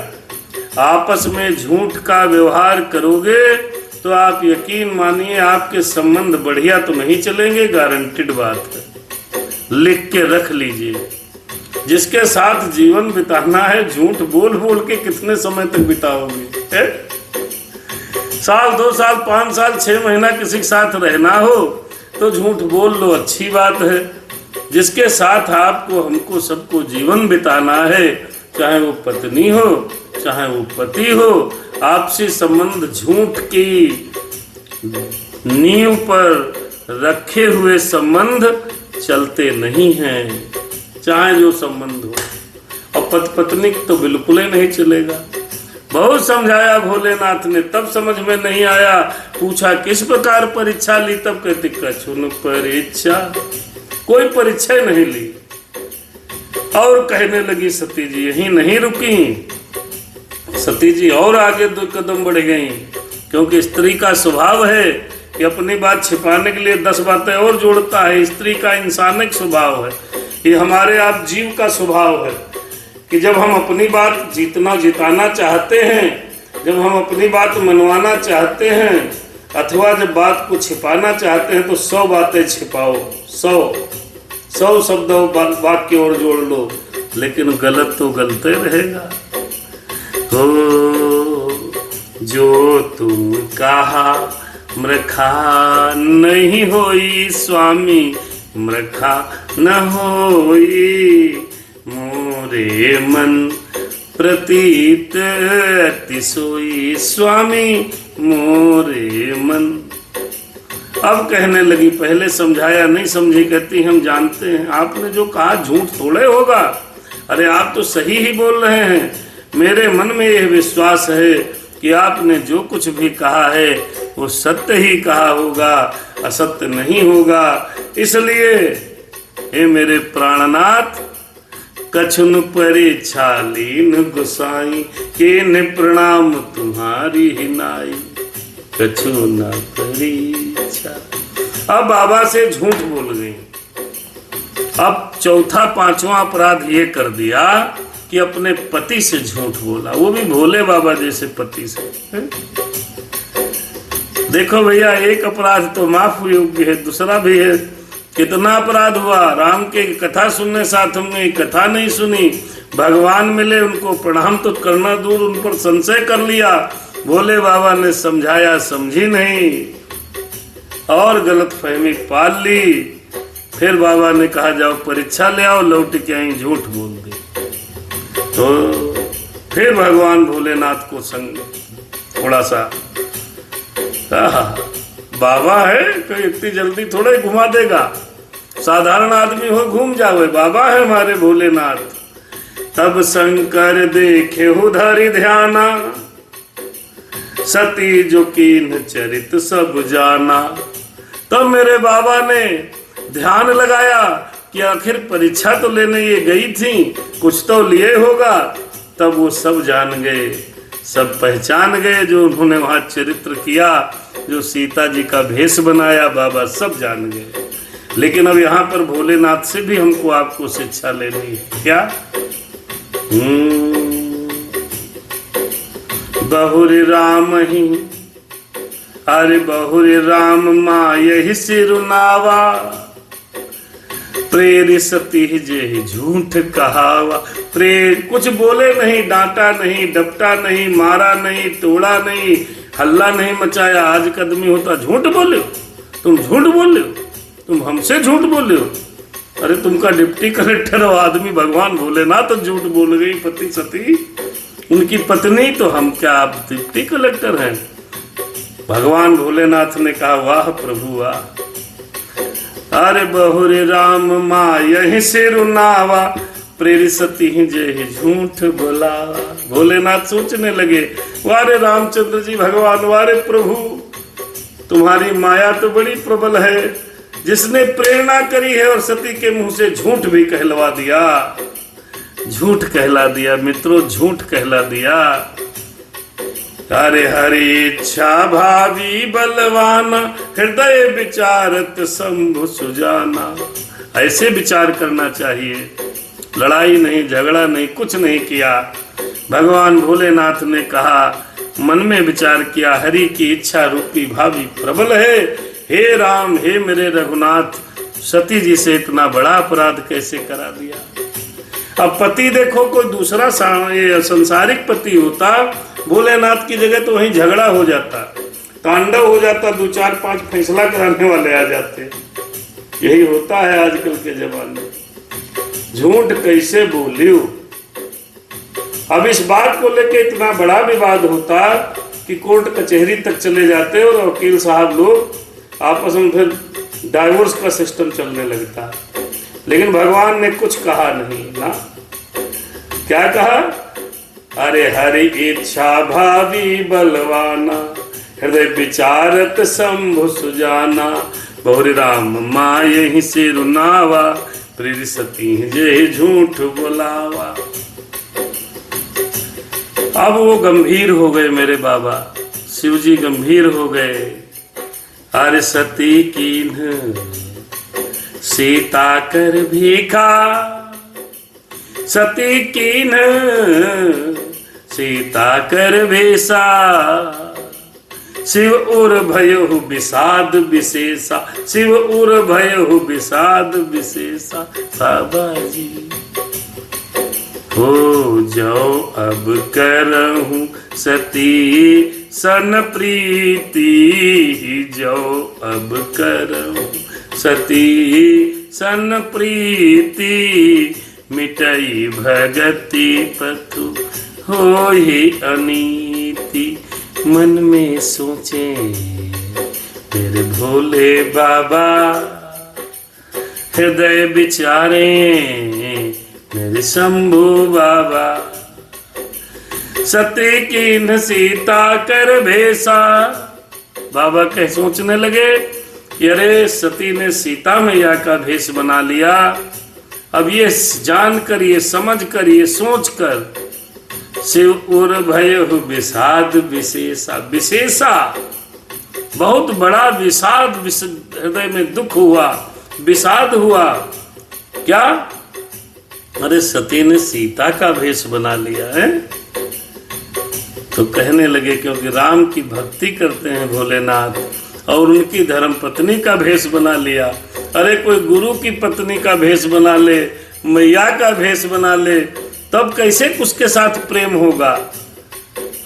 आपस में झूठ का व्यवहार करोगे तो आप यकीन मानिए आपके संबंध बढ़िया तो नहीं चलेंगे, गारंटीड बात है, लिख के रख लीजिए। जिसके साथ जीवन बिताना है, झूठ बोल बोल के कितने समय तक बिताओगे? साल 2 साल 5 साल 6 महीना किसी के साथ रहना हो तो झूठ बोल लो, अच्छी बात है। जिसके साथ आपको हमको सबको जीवन बिताना है, चाहे वो पत्नी हो चाहे वो पति हो, आपसी संबंध झूठ की नींव पर रखे हुए संबंध चलते नहीं हैं, चाहे जो संबंध हो। और पति पत्नी तो बिल्कुल ही नहीं चलेगा। बहुत समझाया भोलेनाथ ने, तब समझ में नहीं आया। पूछा किस प्रकार परीक्षा ली, तब कहते कछुन परीक्षा, कोई परीक्षा नहीं ली। और कहने लगी सती जी, यही नहीं रुकी, सती जी और आगे 2 कदम बढ़ गई, क्योंकि स्त्री का स्वभाव है कि अपनी बात छिपाने के लिए 10 बातें और जोड़ता है। स्त्री का इंसानिक स्वभाव है, ये हमारे आप जीव का स्वभाव है कि जब हम अपनी बात जिताना चाहते हैं, जब हम अपनी बात मनवाना चाहते हैं, अथवा जब बात को छिपाना चाहते हैं तो 100 बातें छिपाओ, 100 शब्द वाक्य और जोड़ लो, लेकिन गलत तो गलते रहेगा। हो जो तुम कहा मृखा नहीं होई स्वामी, मृखा न होई मोरे मन प्रतीत अतिशोई स्वामी मोरे मन। अब कहने लगी, पहले समझाया नहीं समझी, कहती हम जानते हैं आपने जो कहा झूठ थोड़े होगा। अरे आप तो सही ही बोल रहे हैं, मेरे मन में यह विश्वास है कि आपने जो कुछ भी कहा है वो सत्य ही कहा होगा, असत्य नहीं होगा। इसलिए हे मेरे प्राणनाथ, कछुन परीक्षा लीन गुसाई, के ने प्रणाम तुम्हारी हिनाई, कछुन परीक्षा। अब बाबा से झूठ बोल गई। अब चौथा 5वां अपराध ये कर दिया कि अपने पति से झूठ बोला, वो भी भोले बाबा जैसे पति से। देखो भैया, एक अपराध तो माफ योग्य है, दूसरा भी है। कितना अपराध हुआ। राम की कथा सुनने साथ हमने कथा नहीं सुनी, भगवान मिले उनको प्रणाम तो करना दूर, उन पर संशय कर लिया। भोले बाबा ने समझाया, समझी नहीं और गलत फहमी पाल ली। फिर बाबा ने कहा जाओ परीक्षा ले आओ, लौट के आई, झूठ बोल दी। तो फिर भगवान भोलेनाथ को संग थोड़ा सा बाबा है तो इतनी जल्दी थोड़ा घुमा देगा, साधारण आदमी हो घूम जावे, बाबा है हमारे भोलेनाथ। तब शंकर देखे उधरि ध्याना, सती जो कीन चरित सब जाना। तब मेरे बाबा ने ध्यान लगाया कि आखिर परीक्षा तो लेने ये गई थी, कुछ तो लिए होगा। तब वो सब जान गए, सब पहचान गए, जो उन्होंने वहां चरित्र किया, जो सीता जी का भेष बनाया, बाबा सब जान गए। लेकिन अब यहाँ पर भोलेनाथ से भी हमको आपको शिक्षा लेनी है। क्या? बहुरी राम ही, अरे बहुरी राम माँ यही सिरुनावा, प्रेर सती जे झूठ कहावा। प्रेर कुछ बोले नहीं, डांटा नहीं, डपटा नहीं, मारा नहीं, तोड़ा नहीं, हल्ला नहीं मचाया। आज का आदमी होता झूठ बोले हो, तुम झूठ बोले हो, तुम हमसे झूठ बोले हो। अरे तुमका डिप्टी कलेक्टर हो आदमी, भगवान भोलेनाथ तो झूठ बोल गई, पति सती उनकी पत्नी, तो हम क्या आप डिप्टी कलेक्टर हैं? भगवान भोलेनाथ ने कहा वाह प्रभु वाह। अरे बहुरे राम माँ यही सिरुनावा, प्रेरी सती जे झूठ बोलावा। भोलेनाथ सोचने लगे, वारे रामचंद्र जी भगवान, वारे प्रभु, तुम्हारी माया तो बड़ी प्रबल है, जिसने प्रेरणा करी है और सती के मुंह से झूठ भी कहलवा दिया। झूठ कहला दिया मित्रों, झूठ कहला दिया। अरे हरि इच्छा भावी बलवाना, हृदय विचारत शंभु सुजाना। ऐसे विचार करना चाहिए, लड़ाई नहीं, झगड़ा नहीं, कुछ नहीं किया। भगवान भोलेनाथ ने कहा, मन में विचार किया, हरि की इच्छा रूपी भावी प्रबल है। हे राम, हे मेरे रघुनाथ, सती जी से इतना बड़ा अपराध कैसे करा दिया। अब पति देखो, कोई दूसरा संसारिक पति होता, भोलेनाथ की जगह तो वहीं झगड़ा हो जाता, तांडव हो जाता, 2 4 5 फैसला कराने वाले आ जाते। यही होता है आजकल के जमाने। झूठ कैसे बोलियो। अब इस बात को लेके इतना बड़ा विवाद होता कि कोर्ट कचहरी तक चले जाते और वकील साहब लोग आपस में फिर डाइवोर्स का सिस्टम चलने लगता। लेकिन भगवान ने कुछ कहा नहीं ना। क्या कहा? अरे हरि इच्छा भावी बलवाना, हृदय विचारत शंभु सुजाना। बहुरी राम माये ही से रुनावा, प्रेरी सती जे झूठ बोलावा। अब वो गंभीर हो गए मेरे बाबा, शिव जी गंभीर हो गए। अरे सती कीन्ह सीता कर भीखा, सती कीन्ह सीता कर भेसा। शिव उर भयहु विषाद विशेषा, शिव उर भयहु विषाद विशेषा। बाबा जी हो जाओ अब करहूं सती सन प्रीति, जाओ अब करहूं सती सन प्रीति। मिटाई भगति पथु हो ही अनीति, मन में सोचे मेरे भोले बाबा, हृदय विचारे मेरे शंभू बाबा। सती कीन्ह सीता कर भेसा। बाबा कह सोचने लगे कि अरे सती ने सीता मैया का भेष बना लिया। अब ये जान कर, ये समझ कर, ये सोच कर, शिव उर भयहु विषाद विशेषा। विशेषा बहुत बड़ा विषाद, हृदय में दुख हुआ, विषाद हुआ। क्या? अरे सती ने सीता का भेष बना लिया है। तो कहने लगे क्योंकि राम की भक्ति करते हैं भोलेनाथ और उनकी धर्म पत्नी का भेष बना लिया। अरे कोई गुरु की पत्नी का भेष बना ले, मैया का भेष बना ले, तब कैसे उसके साथ प्रेम होगा।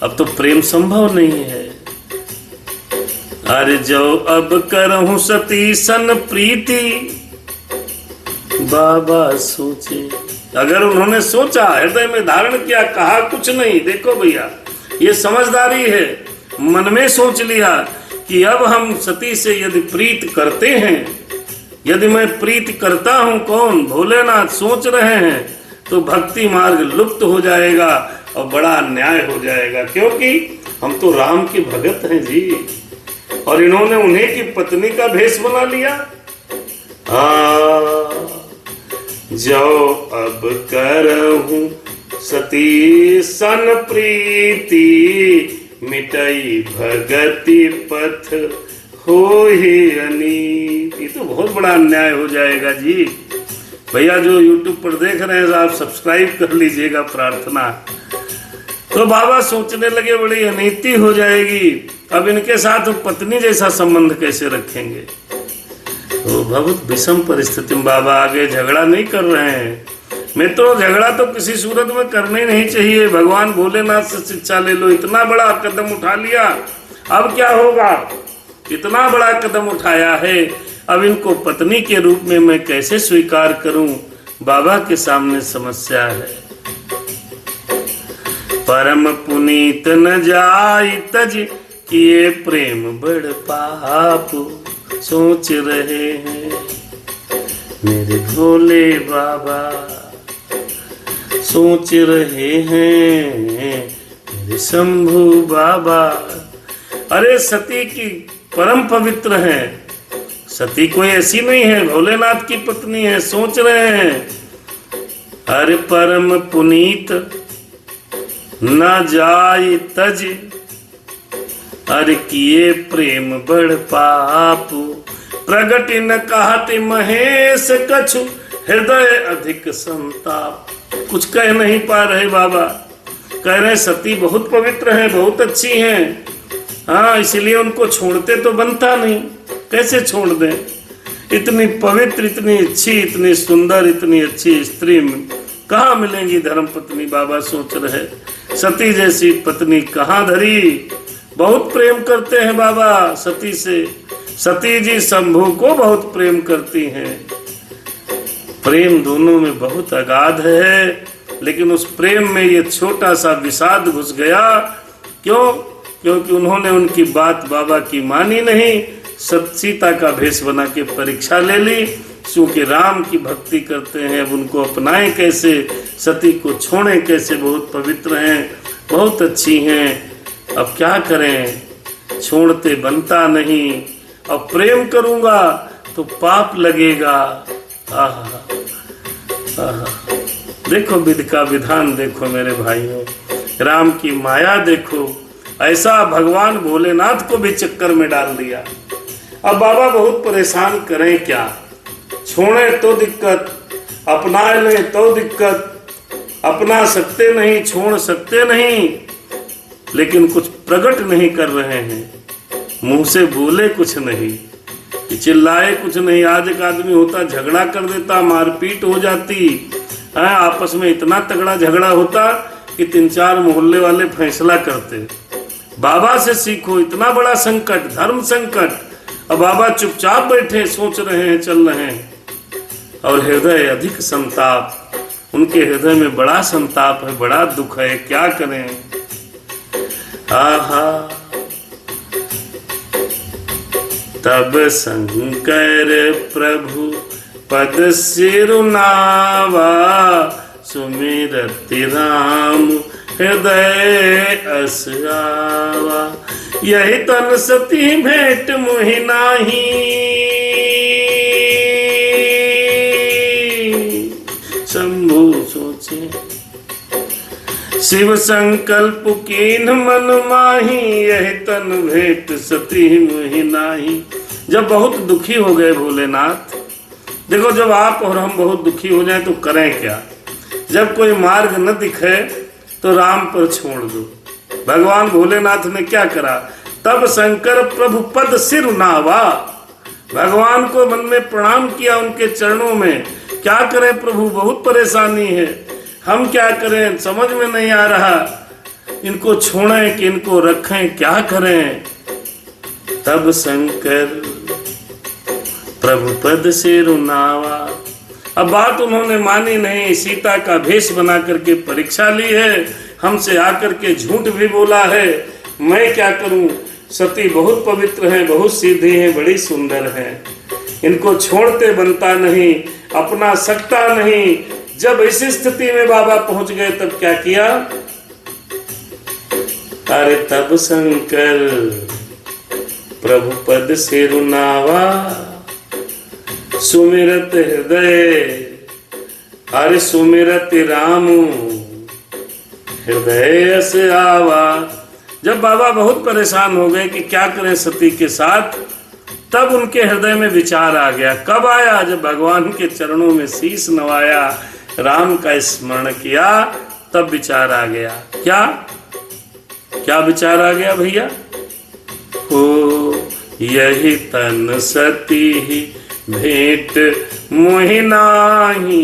अब तो प्रेम संभव नहीं है। अरे जो अब करहूं सती सन प्रीति। बाबा सोचे, अगर उन्होंने सोचा, हृदय में धारण किया, कहा कुछ नहीं। देखो भैया, ये समझदारी है। मन में सोच लिया कि अब हम सती से यदि प्रीत करते हैं, यदि मैं प्रीत करता हूं, कौन? भोलेनाथ सोच रहे हैं, तो भक्ति मार्ग लुप्त हो जाएगा और बड़ा अन्याय हो जाएगा। क्योंकि हम तो राम के भगत हैं जी, और इन्होंने उन्हीं की पत्नी का भेष बना लिया। जो अब करहूं सती सन प्रीति, मिटाई भगति पथ हो ही अनीति। तो बहुत बड़ा अन्याय हो जाएगा जी। भैया जो YouTube पर देख रहे हैं, आप सब्सक्राइब कर लीजिएगा, प्रार्थना। तो बाबा सोचने लगे बड़ी अनीति हो जाएगी, अब इनके साथ पत्नी जैसा संबंध कैसे रखेंगे। तो बहुत विषम परिस्थिति में बाबा आगे झगड़ा नहीं कर रहे हैं। मित्रों, झगड़ा तो किसी सूरत में करना ही नहीं चाहिए। भगवान भोलेनाथ से शिक्षा ले लो। इतना बड़ा कदम उठा लिया, अब क्या होगा? इतना बड़ा कदम उठाया है, अब इनको पत्नी के रूप में मैं कैसे स्वीकार करूं? बाबा के सामने समस्या है। परम पुनीत न जाई तज, किए प्रेम बड़ पाप सोच रहे हैं मेरे भोले बाबा। सोच रहे हैं मेरे शंभू बाबा। अरे सती की परम पवित्र हैं। सती कोई ऐसी नहीं है, भोलेनाथ की पत्नी है। सोच रहे हैं अरे परम पुनीत न जाय तज, अरे किए प्रेम बड़ पाप, प्रगट न कहते महेश कछु, हृदय अधिक संताप। कुछ कह नहीं पा रहे बाबा, कह रहे सती बहुत पवित्र है, बहुत अच्छी हैं। हाँ, इसलिए उनको छोड़ते तो बनता नहीं, कैसे छोड़ दें? इतनी पवित्र, इतनी अच्छी, इतनी सुंदर, इतनी अच्छी स्त्री कहाँ मिलेंगी धर्मपत्नी? बाबा सोच रहे सती जैसी पत्नी कहाँ धरी। बहुत प्रेम करते हैं बाबा सती से। सती जी शंभू को बहुत प्रेम करती हैं। प्रेम दोनों में बहुत अगाध है, लेकिन उस प्रेम में ये छोटा सा विषाद घुस गया। क्यों? क्योंकि उन्होंने उनकी बात बाबा की मानी नहीं। सीता का भेष बना के परीक्षा ले ली। क्योंकि राम की भक्ति करते हैं, अब उनको अपनाएं कैसे, सती को छोड़ें कैसे? बहुत पवित्र हैं, बहुत अच्छी हैं। अब क्या करें? छोड़ते बनता नहीं। अब प्रेम करूंगा तो पाप लगेगा। आहा, आहा। देखो विधि का विधान देखो मेरे भाइयों, राम की माया देखो। ऐसा भगवान भोलेनाथ को भी चक्कर में डाल दिया। अब बाबा बहुत परेशान, करें क्या? छोड़ें तो दिक्कत, अपना लें तो दिक्कत। अपना सकते नहीं, छोड़ सकते नहीं, लेकिन कुछ प्रकट नहीं कर रहे हैं। मुंह से बोले कुछ नहीं, चिल्लाए कुछ नहीं। आज एक आदमी होता झगड़ा कर देता, मारपीट हो जाती, आपस में इतना तगड़ा झगड़ा होता कि 3-4 मोहल्ले वाले फैसला करते। बाबा से सीखो, इतना बड़ा संकट, धर्म संकट। अब बाबा चुपचाप बैठे, सोच रहे हैं, चल रहे हैं, और हृदय अधिक संताप। उनके हृदय में बड़ा संताप है, बड़ा दुख है। क्या करें? आहा, तब शंकर प्रभु पद सिरुनावा, सुमिरत राम हृदय अस आवा। यही तन सती भेंट मोहि नाही, शंभु सोचे शिव संकल्प कीन मन माही। यही तन भेंट सती मोहि नाही। जब बहुत दुखी हो गए भोलेनाथ, देखो जब आप और हम बहुत दुखी हो जाएं तो करें क्या? जब कोई मार्ग न दिखे तो राम पर छोड़ दो। भगवान भोलेनाथ ने क्या करा? तब शंकर प्रभु पद सिर नावा। भगवान को मन में प्रणाम किया, उनके चरणों में। क्या करें प्रभु, बहुत परेशानी है, हम क्या करें, समझ में नहीं आ रहा। इनको छोड़ें कि इनको रखें, क्या करें? तब शंकर प्रभु पद से रुनावा। अब बात उन्होंने मानी नहीं। सीता का भेष बना करके परीक्षा ली है, हमसे आकर के झूठ भी बोला है। मैं क्या करूं? सती बहुत पवित्र हैं, बहुत सीधी हैं, बड़ी सुंदर हैं। इनको छोड़ते बनता नहीं, अपना सकता नहीं। जब इसी स्थिति में बाबा पहुंच गए तब क्या किया? अरे तब शंकर प्रभु पद से रुनावा, सुमिरत हृदय, अरे सुमिरत राम हृदय से आवा। जब बाबा बहुत परेशान हो गए कि क्या करें सती के साथ, तब उनके हृदय में विचार आ गया। कब आया? जब भगवान के चरणों में शीश नवाया, राम का स्मरण किया, तब विचार आ गया। क्या क्या विचार आ गया भैया? हो यही तन सती भेंट मोहि नाही,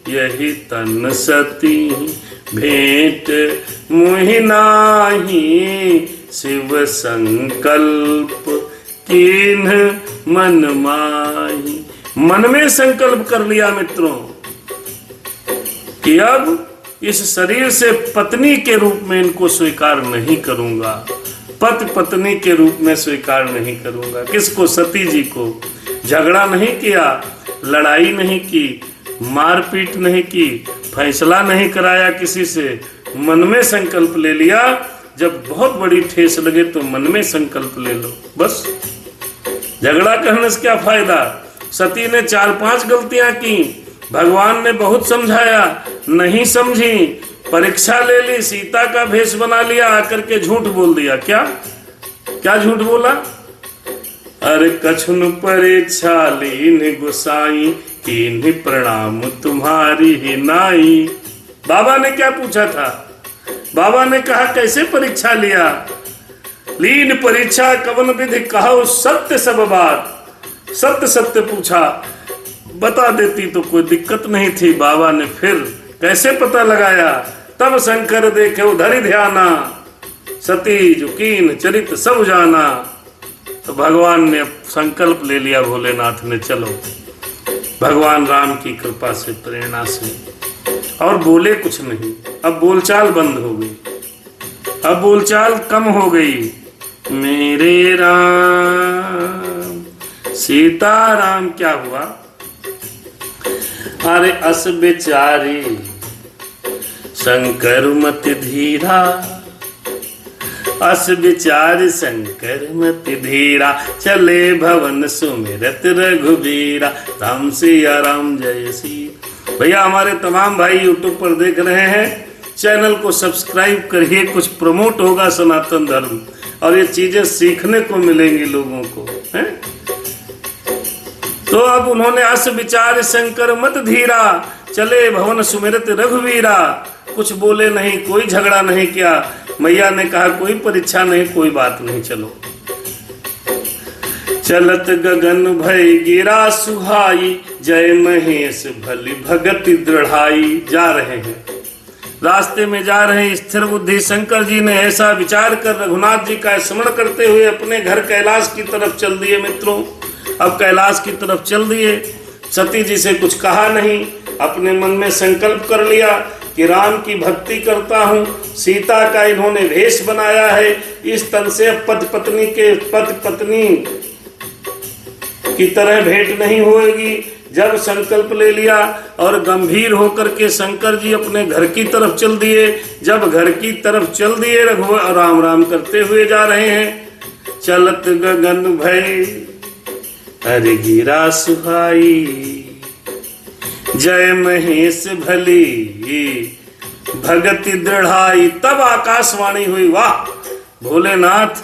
यही तन सती भेंट मोहि नाही। शिव संकल्प कीन मन माही। मन में संकल्प कर लिया मित्रों कि अब इस शरीर से पत्नी के रूप में इनको स्वीकार नहीं करूंगा, पति पत्नी के रूप में स्वीकार नहीं करूंगा। किसको? सती जी को। झगड़ा नहीं किया, लड़ाई नहीं की, मारपीट नहीं की, फैसला नहीं कराया किसी से। मन में संकल्प ले लिया जब बहुत बड़ी ठेस लगे तो मन में संकल्प ले लो। बस झगड़ा करने से क्या फायदा। सती ने 4-5 गलतियां की, भगवान ने बहुत समझाया, नहीं समझी, परीक्षा ले ली, सीता का भेष बना लिया, आकर के झूठ बोल दिया। क्या क्या झूठ बोला? अरे कछुन परीक्षा लीन गुसाई, कीन्ही प्रणाम तुम्हारी ही नाई। बाबा ने क्या पूछा था? बाबा ने कहा कैसे परीक्षा लिया? लीन परीक्षा कवन विधि कहो सत्य सब बात। सत्य सत्य पूछा, बता देती तो कोई दिक्कत नहीं थी। बाबा ने फिर कैसे पता लगाया? तब शंकर देखे उधर ध्याना, सती जो कीन चरित सब जाना। तो भगवान ने संकल्प ले लिया, भोलेनाथ ने, चलो भगवान राम की कृपा से, प्रेरणा से, और बोले कुछ नहीं। अब बोलचाल बंद हो गई, अब बोलचाल कम हो गई। मेरे राम सीताराम। क्या हुआ? अरे अस बेचारी शंकर मत धीरा, अस विचार शंकर मत धीरा, चले भवन सुमिरत रघुबीरा, राम सिया राम जय श्री। भैया हमारे तमाम भाई यूट्यूब पर देख रहे हैं, चैनल को सब्सक्राइब करिए, कुछ प्रमोट होगा सनातन धर्म और ये चीजें सीखने को मिलेंगी लोगों को, हैं? तो अब उन्होंने अस विचार शंकर मत धीरा, चले भवन सुमिरत रघुवीरा। कुछ बोले नहीं, कोई झगड़ा नहीं किया। मैया ने कहा कोई परीक्षा नहीं, कोई बात नहीं, चलो। चलत गगन भय गिरा सुहाई, जय महेश भली भगति दृढ़ाई। जा रहे हैं, रास्ते में जा रहे हैं, स्थिर बुद्धि शंकर जी ने ऐसा विचार कर रघुनाथ जी का स्मरण करते हुए अपने घर कैलाश की तरफ चल दिए। मित्रों, अब कैलाश की तरफ चल दिए। सती जी से कुछ कहा नहीं, अपने मन में संकल्प कर लिया कि राम की भक्ति करता हूँ। सीता का इन्होंने भेष बनाया है, इस तन से पति पत्नी की तरह भेंट नहीं होगी। जब संकल्प ले लिया और गंभीर होकर के शंकर जी अपने घर की तरफ चल दिए। जब घर की तरफ चल दिए, रघुवर राम राम करते हुए जा रहे हैं। चलत गगन भय अरे गिरा सुहाई, जय महेश भली भगति दृढ़ाई। तब आकाशवाणी हुई, वाह भोलेनाथ,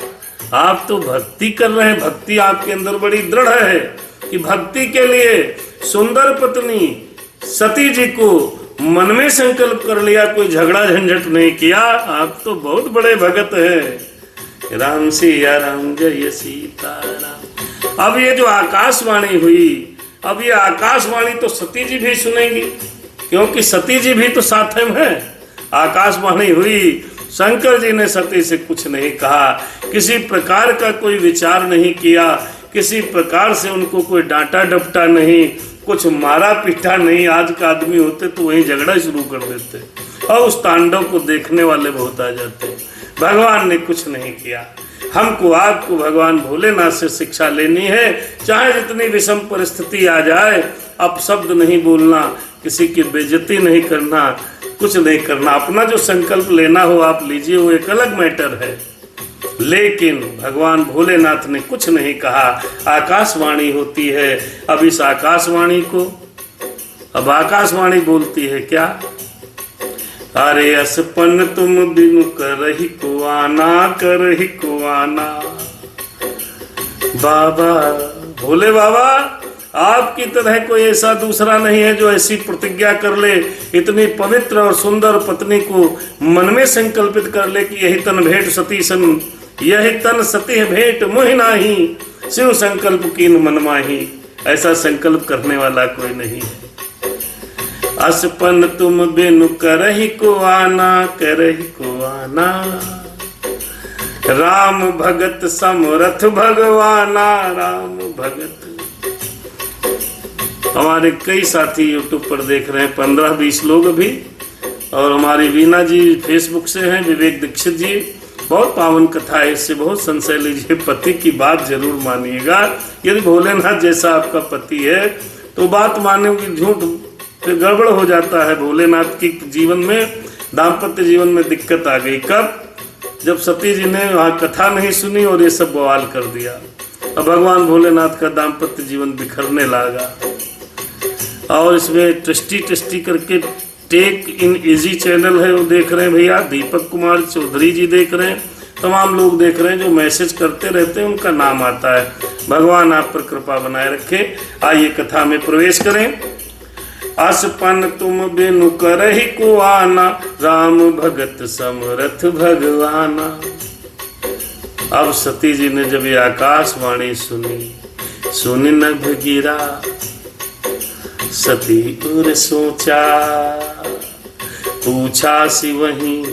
आप तो भक्ति कर रहे हैं, भक्ति आपके अंदर बड़ी दृढ़ है कि भक्ति के लिए सुंदर पत्नी सती जी को मन में संकल्प कर लिया, कोई झगड़ा झंझट नहीं किया। आप तो बहुत बड़े भगत हैं। राम सिया राम जय सीताराम। अब ये जो आकाशवाणी हुई, अब ये आकाशवाणी तो सती जी भी सुनेंगी, क्योंकि सती जी भी तो साथ में है। आकाशवाणी हुई, शंकर जी ने सती से कुछ नहीं कहा, किसी प्रकार का कोई विचार नहीं किया, किसी प्रकार से उनको कोई डांटा डपटा नहीं, कुछ मारा पीटा नहीं। आज का आदमी होते तो वही झगड़ा शुरू कर देते और उस तांडव को देखने वाले बहुत आ जाते। भगवान ने कुछ नहीं किया। हमको आपको भगवान भोलेनाथ से शिक्षा लेनी है, चाहे जितनी विषम परिस्थिति आ जाए, अपशब्द नहीं बोलना, किसी की बेइज्जती नहीं करना, कुछ नहीं करना। अपना जो संकल्प लेना हो आप लीजिए, वो एक अलग मैटर है। लेकिन भगवान भोलेनाथ ने कुछ नहीं कहा। आकाशवाणी होती है। अब इस आकाशवाणी को, अब आकाशवाणी बोलती है क्या? अरे असपन तुम बिनु करहि को आना, करहि को आना। बाबा, भोले बाबा, आपकी तरह कोई ऐसा दूसरा नहीं है जो ऐसी प्रतिज्ञा कर ले, इतनी पवित्र और सुंदर पत्नी को मन में संकल्पित कर ले कि यही तन भेंट सती सन, यही तन सती भेंट मोहि नाही, शिव संकल्प कीन मन माही। ऐसा संकल्प करने वाला कोई नहीं है। असपन तुम बिनु करहि को आना, करहि को आना। राम भगत समरथ भगवाना, राम भगत। हमारे कई साथी यूट्यूब पर देख रहे हैं, 15-20 लोग अभी, और हमारी वीना जी फेसबुक से हैं, विवेक दीक्षित जी। बहुत पावन कथा है, इससे बहुत संशय लीजिए। पति की बात जरूर मानिएगा। यदि भोलेनाथ जैसा आपका पति है तो बात मानेगी, झूठ फिर गड़बड़ हो जाता है। भोलेनाथ की जीवन में, दाम्पत्य जीवन में दिक्कत आ गई। कब? जब सती जी ने वहाँ कथा नहीं सुनी और ये सब बवाल कर दिया। अब भगवान भोलेनाथ का दाम्पत्य जीवन बिखरने लगा। और इसमें टेस्टी करके टेक इन इजी चैनल है, वो देख रहे हैं भैया, दीपक कुमार चौधरी जी देख रहे हैं, तमाम लोग देख रहे हैं, जो मैसेज करते रहते हैं उनका नाम आता है। भगवान आप पर कृपा बनाए रखे। आइए कथा में प्रवेश करें। असपन तुम बिनु करहि को आना, राम भगत समरथ भगवाना। अब सती जी ने जब ये आकाशवाणी सुनी, सुन नभ गिरा, सती उर सोचा, पूछा सी वहीं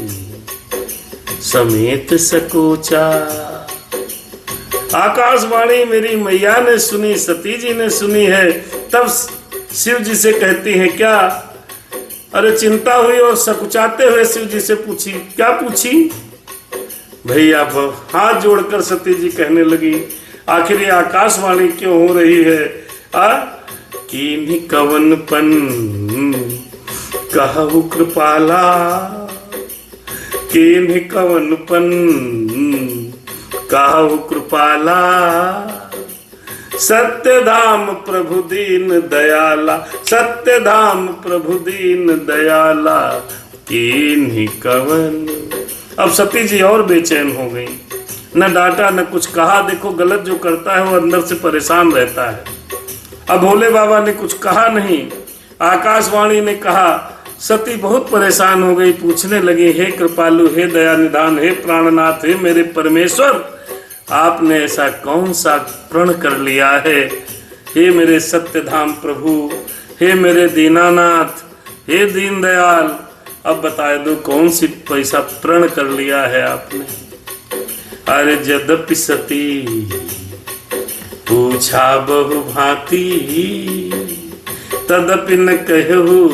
समेत सकोचा। आकाशवाणी मेरी मैया ने सुनी, सती जी ने सुनी है। तब शिव जी से कहती हैं क्या? अरे चिंता हुई और सकुचाते हुए शिव जी से पूछी। क्या पूछी भैया? हाथ जोड़कर सती जी कहने लगी, आखिर ये आकाशवाणी क्यों हो रही है? कीन्ही कवन पन कहु कृपाला, कीन्ही कवन पन कहु कृपाला, सत्य धाम प्रभु दीन दयाला, सत्य धाम प्रभु दीन दयाला, कीन्ही कवन। अब सती जी और बेचैन हो गई, न डांटा न कुछ कहा। देखो गलत जो करता है वो अंदर से परेशान रहता है। अब भोले बाबा ने कुछ कहा नहीं, आकाशवाणी ने कहा। सती बहुत परेशान हो गई, पूछने लगी, हे कृपालु, हे दया निधान, हे प्राणनाथ, हे मेरे परमेश्वर, आपने ऐसा कौन सा प्रण कर लिया है? हे मेरे सत्य धाम प्रभु, हे मेरे दीनानाथ, हे दीन दयाल, अब बता दो कौन सी पैसा प्रण कर लिया है आपने? अरे यद्यपि सती पूछा बहु भांति, तदपि न कहु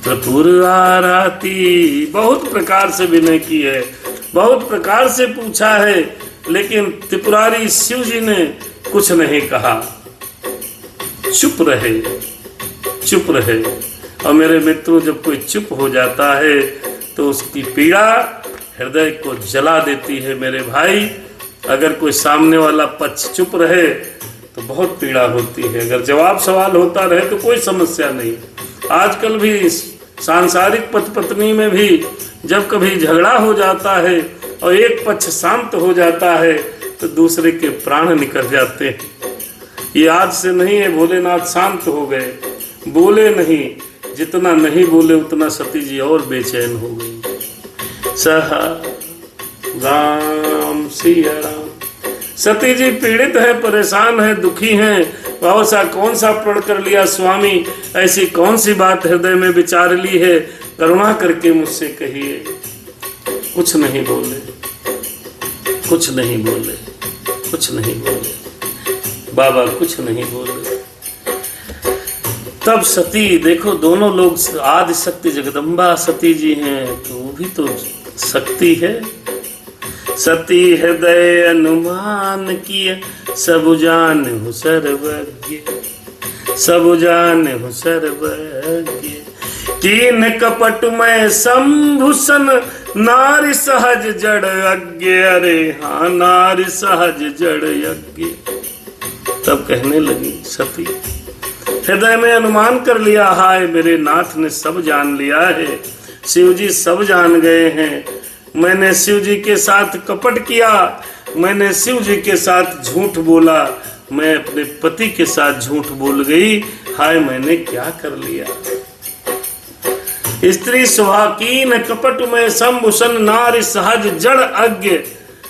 त्रिपुर आराती। बहुत प्रकार से विनय की है, बहुत प्रकार से पूछा है, लेकिन त्रिपुरारी शिव जी ने कुछ नहीं कहा, चुप रहे, चुप रहे। और मेरे मित्रों, जब कोई चुप हो जाता है तो उसकी पीड़ा हृदय को जला देती है। मेरे भाई, अगर कोई सामने वाला पक्ष चुप रहे तो बहुत पीड़ा होती है। अगर जवाब सवाल होता रहे तो कोई समस्या नहीं। आजकल भी सांसारिक पति पत्नी में भी जब कभी झगड़ा हो जाता है और एक पक्ष शांत हो जाता है तो दूसरे के प्राण निकल जाते हैं। ये आज से नहीं है, भोलेनाथ शांत हो गए, बोले नहीं। जितना नहीं बोले उतना सती जी और बेचैन हो गई। सहा राम सिया राम। सती जी पीड़ित है, परेशान है, दुखी हैं। बहुत सा कौन सा प्रण कर लिया स्वामी? ऐसी कौन सी बात हृदय में विचार ली है? करुणा करके मुझसे कहिए। कुछ नहीं बोले, कुछ नहीं बोले, कुछ नहीं बोले बाबा, कुछ नहीं बोले। तब सती, देखो दोनों लोग आदि शक्ति जगदम्बा सती जी हैं, तो वो भी तो शक्ति है। सती हृदय अनुमान किए, सब जान हो सर्वज्ञ, सब जान हो सर्वज्ञ। कीन कपट में संभूषण, नारी सहज जड़ यज्ञ। अरे हाँ, नारी सहज जड़ यज्ञ। तब कहने लगी सती, हृदय में अनुमान कर लिया, हाय मेरे नाथ ने सब जान लिया है, शिव जी सब जान गए हैं। मैंने शिव जी के साथ कपट किया, मैंने शिव जी के साथ झूठ बोला, मैं अपने पति के साथ झूठ बोल गई, हाय मैंने क्या कर लिया। स्त्री सुहाकीन कपट में संभूषण, नारी सहज जड़ अज्ञ।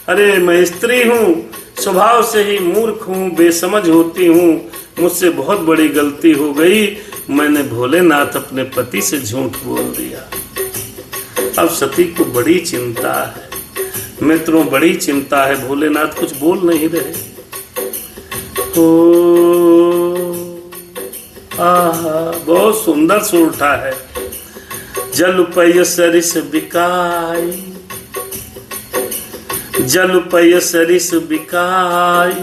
अरे मैं स्त्री हूँ, स्वभाव से ही मूर्ख हूँ, बेसमझ होती हूँ, मुझसे बहुत बड़ी गलती हो गई, मैंने भोलेनाथ अपने पति से झूठ बोल दिया। अब सती को बड़ी चिंता है, मित्रों बड़ी चिंता है। भोलेनाथ कुछ बोल नहीं रहे। बहुत सुंदर सूरठा है। जल पय सरिस बिकाई, जल पय सरिस बिकाई,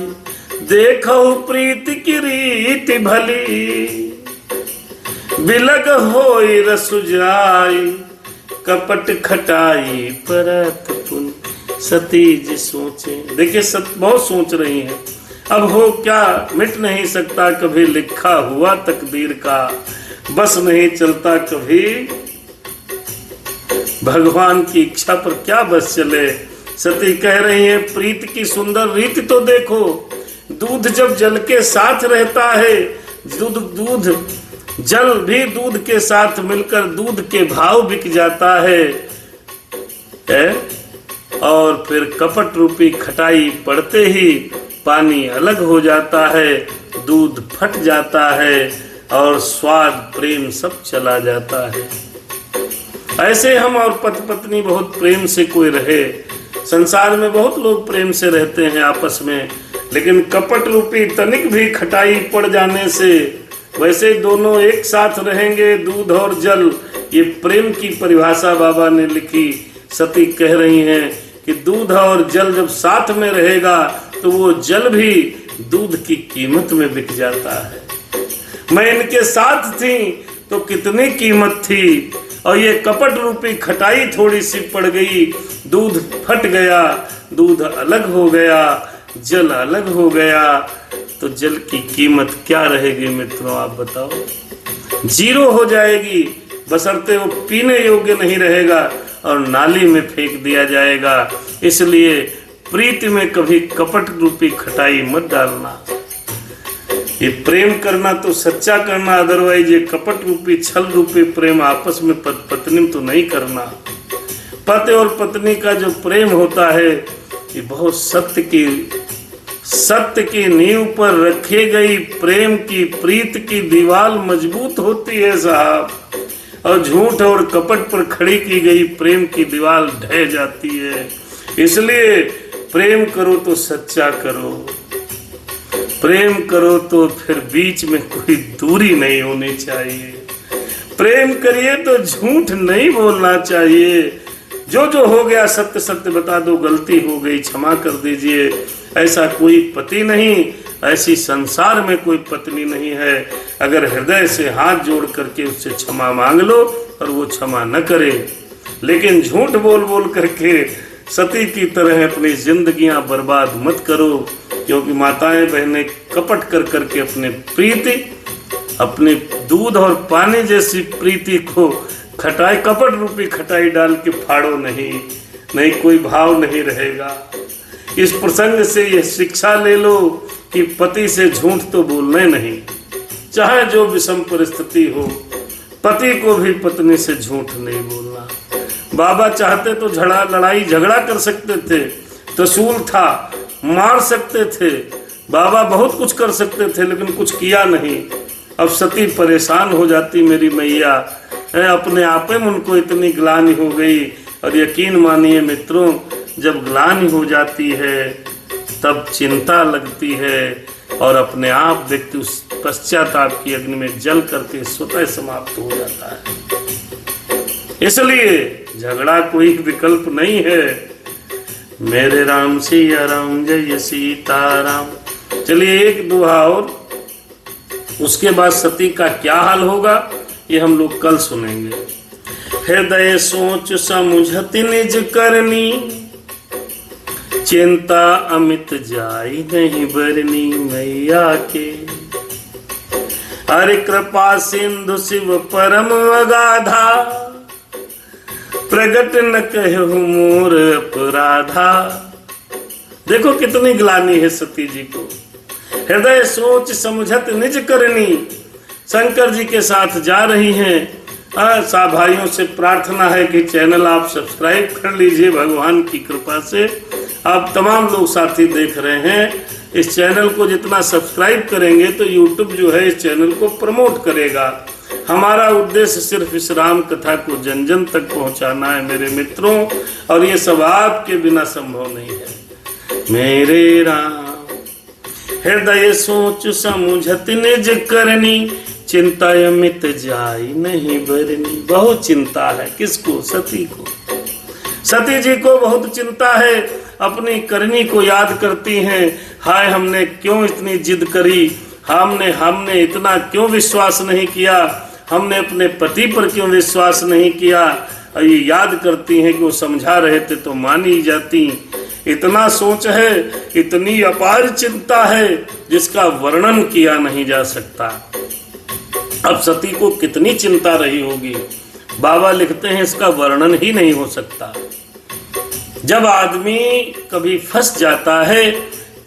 देखो प्रीति की रीति भली, बिलग होई रसुजाई, कपट खटाई परत सती जी सोचे। देखिए बहुत सोच रही हैं, अब हो क्या मिट नहीं सकता कभी लिखा हुआ तकदीर का, बस नहीं चलता कभी भगवान की इच्छा पर क्या बस चले। सती कह रही है प्रीत की सुंदर रीति तो देखो, दूध जब जल के साथ रहता है, दूध जल भी दूध के साथ मिलकर दूध के भाव बिक जाता है, और फिर कपट रूपी खटाई पड़ते ही पानी अलग हो जाता है, दूध फट जाता है और स्वाद प्रेम सब चला जाता है। ऐसे हम और पति पत्नी बहुत प्रेम से कोई रहे, संसार में बहुत लोग प्रेम से रहते हैं आपस में, लेकिन कपट रूपी तनिक भी खटाई पड़ जाने से वैसे दोनों एक साथ रहेंगे, दूध और जल। ये प्रेम की परिभाषा बाबा ने लिखी। सती कह रही हैं कि दूध और जल जब साथ में रहेगा तो वो जल भी दूध की कीमत में बिक जाता है। मैं इनके साथ थी तो कितनी कीमत थी, और ये कपट रूपी खटाई थोड़ी सी पड़ गई, दूध फट गया, दूध अलग हो गया, जल अलग हो गया, तो जल की कीमत क्या रहेगी मित्रों आप बताओ? जीरो हो जाएगी, बशर्ते वो पीने योग्य नहीं रहेगा और नाली में फेंक दिया जाएगा। इसलिए प्रीति में कभी कपट रूपी खटाई मत डालना। ये प्रेम करना तो सच्चा करना, अदरवाइज ये कपट रूपी छल रूपी प्रेम आपस में पत्नी तो नहीं करना। पति और पत्नी का जो प्रेम होता है ये बहुत सत्य की नींव पर रखी गई प्रेम की प्रीत की दीवार मजबूत होती है साहब, और झूठ और कपट पर खड़ी की गई प्रेम की दीवार ढह जाती है। इसलिए प्रेम करो तो सच्चा करो, प्रेम करो तो फिर बीच में कोई दूरी नहीं होनी चाहिए, प्रेम करिए तो झूठ नहीं बोलना चाहिए। जो हो गया सत्य सत्य बता दो, गलती हो गई क्षमा कर दीजिए। ऐसा कोई पति नहीं, ऐसी संसार में कोई पत्नी नहीं है। अगर हृदय से हाथ जोड़ करके उससे क्षमा मांग लो और वो क्षमा न करे, लेकिन झूठ बोल बोल करके सती की तरह अपनी जिंदगियां बर्बाद मत करो, क्योंकि माताएं बहनें कपट कर करके अपने प्रीति, अपने दूध और पानी जैसी प्रीति को खटाई, कपट रूपी खटाई डाल के फाड़ो नहीं कोई भाव नहीं रहेगा। इस प्रसंग से यह शिक्षा ले लो कि पति से झूठ तो बोलना नहीं, चाहे जो विषम परिस्थिति हो, पति को भी पत्नी से झूठ नहीं बोलना। बाबा चाहते तो लड़ाई झगड़ा कर सकते थे, त्रिशूल था, मार सकते थे, बाबा बहुत कुछ कर सकते थे, लेकिन कुछ किया नहीं। अब सती परेशान हो जाती, मेरी मैया अपने आप में उनको इतनी ग्लानि हो गई। और यकीन मानिए मित्रों, जब ग्लानि हो जाती है तब चिंता लगती है, और अपने आप व्यक्ति उस पश्चाताप की अग्नि में जल करके स्वतः समाप्त हो जाता है। इसलिए झगड़ा कोई विकल्प नहीं है। मेरे राम सिया राम जय सीताराम। चलिए एक दोहा और, उसके बाद सती का क्या हाल होगा ये हम लोग कल सुनेंगे। हृदय सोच समुझति निज करनी, चिंता अमित जाई नहीं बरनी मैया के। हरि कृपा सिंधु शिव परम अगाधा, प्रगट न कहु मोर अपराधा। देखो कितनी ग्लानि है सती जी को। हृदय सोच समझत निज करनी, शंकर जी के साथ जा रही हैं। भाइयों से प्रार्थना है कि चैनल आप सब्सक्राइब कर लीजिए, भगवान की कृपा से आप तमाम लोग साथी देख रहे हैं। इस चैनल को जितना सब्सक्राइब करेंगे तो यूट्यूब जो है इस चैनल को प्रमोट करेगा। हमारा उद्देश्य सिर्फ इस राम कथा को जन जन तक पहुंचाना है मेरे मित्रों, और ये सब आपके बिना संभव नहीं है। मेरे राम हृदय सोच समुझत निज करनी, चिंता अमित जाई नहीं बरनी। बहुत चिंता है किसको? सती को। सती जी को बहुत चिंता है, अपनी करनी को याद करती हैं। हाय हमने क्यों इतनी जिद करी, हमने इतना क्यों विश्वास नहीं किया, हमने अपने पति पर क्यों विश्वास नहीं किया। ये याद करती हैं कि वो समझा रहे थे तो मान ही जाती। इतना सोच है, इतनी अपार चिंता है जिसका वर्णन किया नहीं जा सकता। अब सती को कितनी चिंता रही होगी, बाबा लिखते हैं इसका वर्णन ही नहीं हो सकता। जब आदमी कभी फंस जाता है,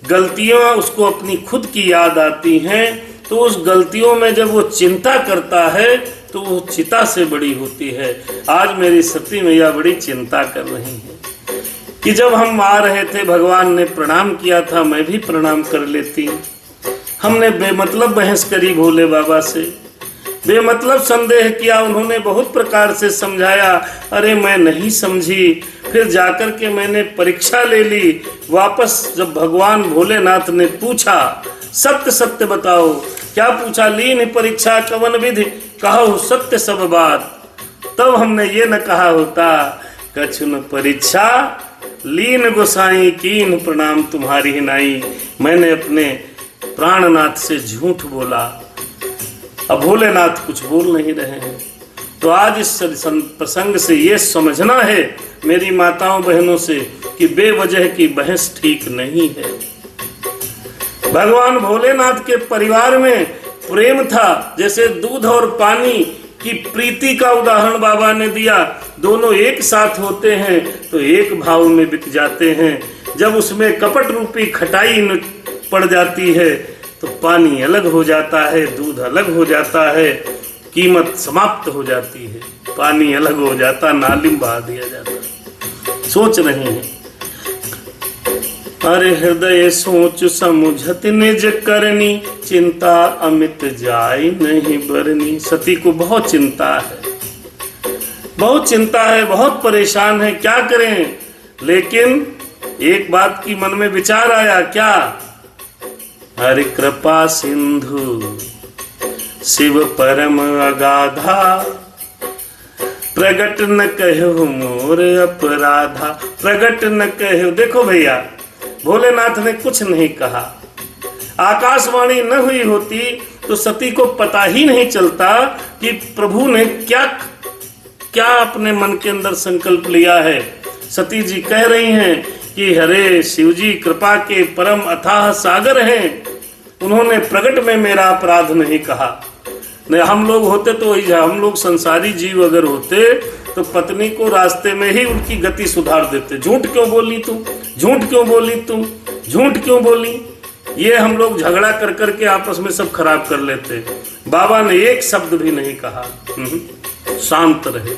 गलतियां उसको अपनी खुद की याद आती हैं, तो उस गलतियों में जब वो चिंता करता है तो वो चिता से बड़ी होती है। आज मेरी सती मैया बड़ी चिंता कर रही है कि जब हम आ रहे थे भगवान ने प्रणाम किया था, मैं भी प्रणाम कर लेती। हमने बेमतलब बहस करी भोले बाबा से, बेमतलब संदेह किया, उन्होंने बहुत प्रकार से समझाया, अरे मैं नहीं समझी। फिर जाकर के मैंने परीक्षा ले ली। वापस जब भगवान भोलेनाथ ने पूछा, सत्य सत्य बताओ, क्या पूछा? लीन परीक्षा कवन विधि, कहो सत्य सब बात। तब हमने ये न कहा होता, कछुन परीक्षा लीन गोसाई कीन प्रणाम तुम्हारी नाई। मैंने अपने प्राणनाथ से झूठ बोला। अब भोलेनाथ कुछ बोल नहीं रहे हैं। तो आज इस प्रसंग से ये समझना है मेरी माताओं बहनों से कि बेवजह की बहस ठीक नहीं है। भगवान भोलेनाथ के परिवार में प्रेम था, जैसे दूध और पानी की प्रीति का उदाहरण बाबा ने दिया। दोनों एक साथ होते हैं तो एक भाव में बिक जाते हैं। जब उसमें कपट रूपी खटाई पड़ जाती है तो पानी अलग हो जाता है, दूध अलग हो जाता है, कीमत समाप्त हो जाती है। पानी अलग हो जाता, नाली में बहा दिया जाता। सोच रहे हैं, अरे हृदय सोच समुझत निज करनी, चिंता अमित जाय नहीं बरनी। सती को बहुत चिंता है, बहुत चिंता है, बहुत परेशान है, क्या करें। लेकिन एक बात की मन में विचार आया, क्या? हरि कृपा सिंधु शिव परम अगाधा, प्रगट न कहो मोर अपराधा। प्रगट न कहो, देखो भैया भोलेनाथ ने कुछ नहीं कहा। आकाशवाणी न हुई होती तो सती को पता ही नहीं चलता कि प्रभु ने क्या क्या अपने मन के अंदर संकल्प लिया है। सती जी कह रही हैं कि हरे शिव जी कृपा के परम अथाह सागर हैं, उन्होंने प्रगट में मेरा अपराध नहीं कहा। नहीं, हम लोग होते तो हम लोग संसारी जीव अगर होते तो पत्नी को रास्ते में ही उनकी गति सुधार देते। झूठ क्यों बोली तुम, झूठ क्यों बोली तुम, झूठ क्यों बोली, ये हम लोग झगड़ा कर करके आपस में सब खराब कर लेते। बाबा ने एक शब्द भी नहीं कहा, शांत रहे।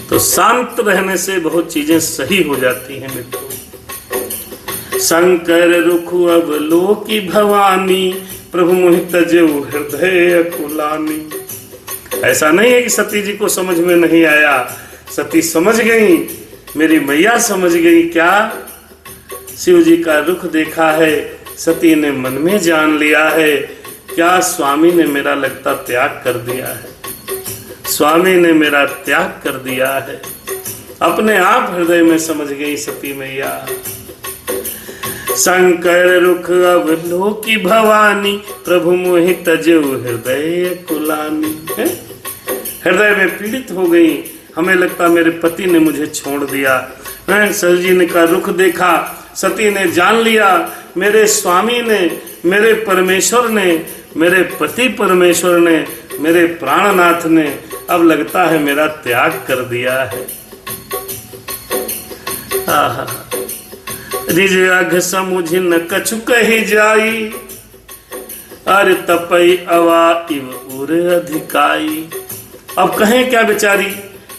तो शांत रहने से बहुत चीजें सही हो जाती हैं मित्रों। शंकर रुखु अब लोकी भवानी, प्रभु मोहि तजो हृदय कुलानी। ऐसा नहीं है कि सती जी को समझ में नहीं आया, सती समझ गई, मेरी मैया समझ गई। क्या? शिव जी का रुख देखा है, सती ने मन में जान लिया है, क्या स्वामी ने मेरा लगता त्याग कर दिया है, स्वामी ने मेरा त्याग कर दिया है। अपने आप हृदय में समझ गई सती मैया। शंकर रुख अब लोकी भवानी, प्रभु मोहि तजो हृदय कुलानी। हृदय में पीड़ित हो गई, हमें लगता मेरे पति ने मुझे छोड़ दिया। सर जी ने का रुख देखा, सती ने जान लिया मेरे स्वामी ने, मेरे परमेश्वर ने, मेरे पति परमेश्वर ने, मेरे प्राणनाथ ने अब लगता है मेरा त्याग कर दिया है। रिज अघ समुझ न कछु कही जाई, अरे तपई अवा इव उर अधिकाई। अब कहें क्या बेचारी,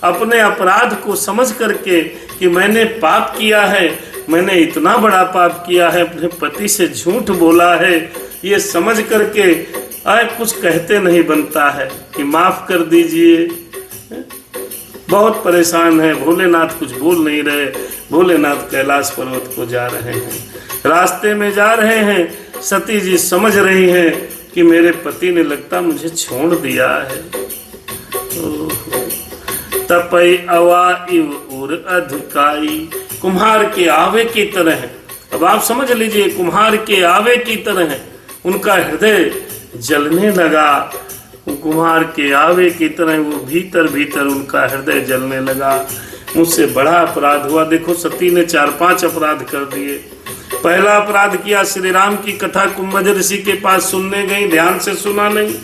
अपने अपराध को समझ करके कि मैंने पाप किया है, मैंने इतना बड़ा पाप किया है, अपने पति से झूठ बोला है, ये समझ करके कुछ कहते नहीं बनता है कि माफ कर दीजिए। बहुत परेशान है, भोलेनाथ कुछ बोल नहीं रहे। भोलेनाथ कैलाश पर्वत को जा रहे हैं, रास्ते में जा रहे हैं। सती जी समझ रही हैं कि मेरे पति ने लगता मुझे छोड़ दिया है। तपई अवा इव उर अधिकाई, कुम्हार के आवे की तरह। अब आप समझ लीजिए, कुम्हार के आवे की तरह उनका हृदय जलने लगा। कुम्हार के आवे की तरह वो भीतर भीतर उनका हृदय जलने लगा। मुझसे बड़ा अपराध हुआ। देखो सती ने 4-5 अपराध कर दिए। पहला अपराध किया, श्री राम की कथा कुंभज ऋषि के पास सुनने गई, ध्यान से सुना नहीं।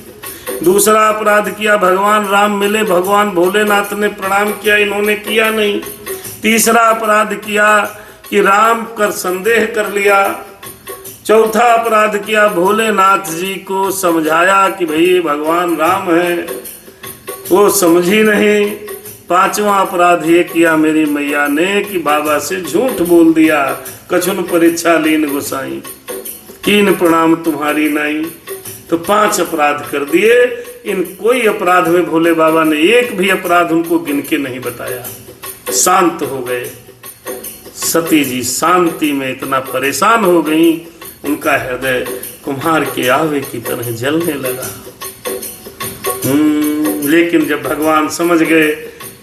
दूसरा अपराध किया, भगवान राम मिले, भगवान भोलेनाथ ने प्रणाम किया, इन्होंने किया नहीं। तीसरा अपराध किया कि राम कर संदेह कर लिया। चौथा अपराध किया, भोलेनाथ जी को समझाया कि भाई भगवान राम है, वो समझी नहीं। पांचवा अपराध ये किया मेरी मैया ने कि बाबा से झूठ बोल दिया। कछुन परीक्षा लीन गोसाई, कीन प्रणाम तुम्हारी नाई। तो 5 अपराध कर दिए। इन कोई अपराध में भोले बाबा ने एक भी अपराध उनको गिन के नहीं बताया। शांत हो गए। सती जी शांति में इतना परेशान हो गई, उनका हृदय कुम्हार के आवे की तरह जलने लगा। लेकिन जब भगवान समझ गए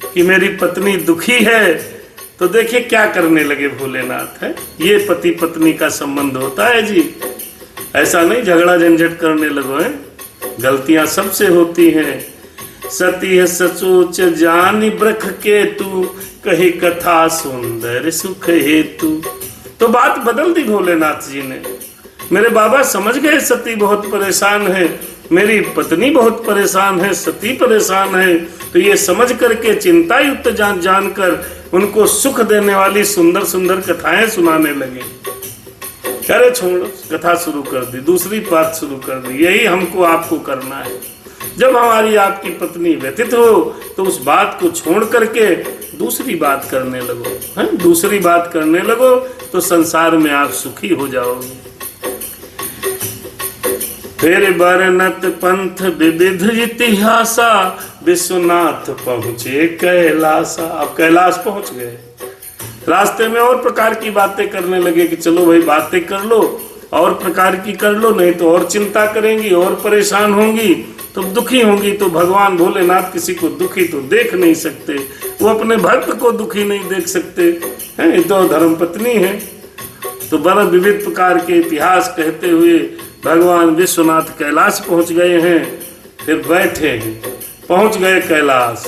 कि मेरी पत्नी दुखी है, तो देखिए क्या करने लगे भोलेनाथ है। ये पति पत्नी का संबंध होता है जी, ऐसा नहीं झगड़ा झंझट करने लगो है। गलतियां सबसे होती हैं। सती है सचोच जानी ब्रख के तू, कही कथा सुंदर सुख हेतु। तो बात बदल दी भोलेनाथ जी ने। मेरे बाबा समझ गए सती बहुत परेशान है, मेरी पत्नी बहुत परेशान है, सती परेशान है। तो ये समझ करके चिंता युक्त जानकर उनको सुख देने वाली सुंदर सुंदर कथाएं सुनाने लगे। अरे छोड़ो, कथा शुरू कर दी, दूसरी बात शुरू कर दी। यही हमको आपको करना है। जब हमारी आपकी पत्नी व्यथित हो तो उस बात को छोड़ करके दूसरी बात करने लगो, है? दूसरी बात करने लगो तो संसार में आप सुखी हो जाओगे। फिर बरनत पंथ विविध इतिहासा, विश्वनाथ पहुंचे कैलासा। अब कैलाश पहुंच गए। रास्ते में और प्रकार की बातें करने लगे कि चलो भाई बातें कर लो, और प्रकार की कर लो, नहीं तो और चिंता करेंगी और परेशान होंगी, तो दुखी होंगी। तो भगवान भोलेनाथ किसी को दुखी तो देख नहीं सकते, वो अपने भक्त को दुखी नहीं देख सकते हैं। तो धर्म पत्नी है। तो बड़ा विविध प्रकार के इतिहास कहते हुए भगवान विश्वनाथ कैलाश पहुंच गए हैं। फिर बैठे हैं, पहुंच गए कैलाश।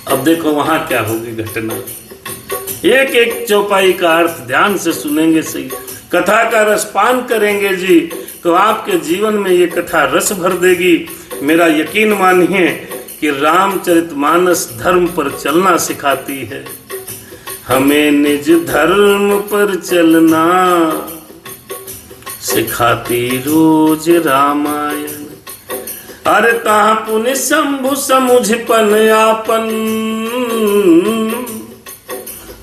अब देखो वहां क्या होगी घटना। एक एक चौपाई का अर्थ ध्यान से सुनेंगे, सही कथा का रसपान करेंगे जी, तो आपके जीवन में ये कथा रस भर देगी। मेरा यकीन मानिए कि रामचरितमानस धर्म पर चलना सिखाती है। हमें निज धर्म पर चलना सिखाती रोज रामायण। अरे ताहा पुनि शंभु समुझ पन आपन,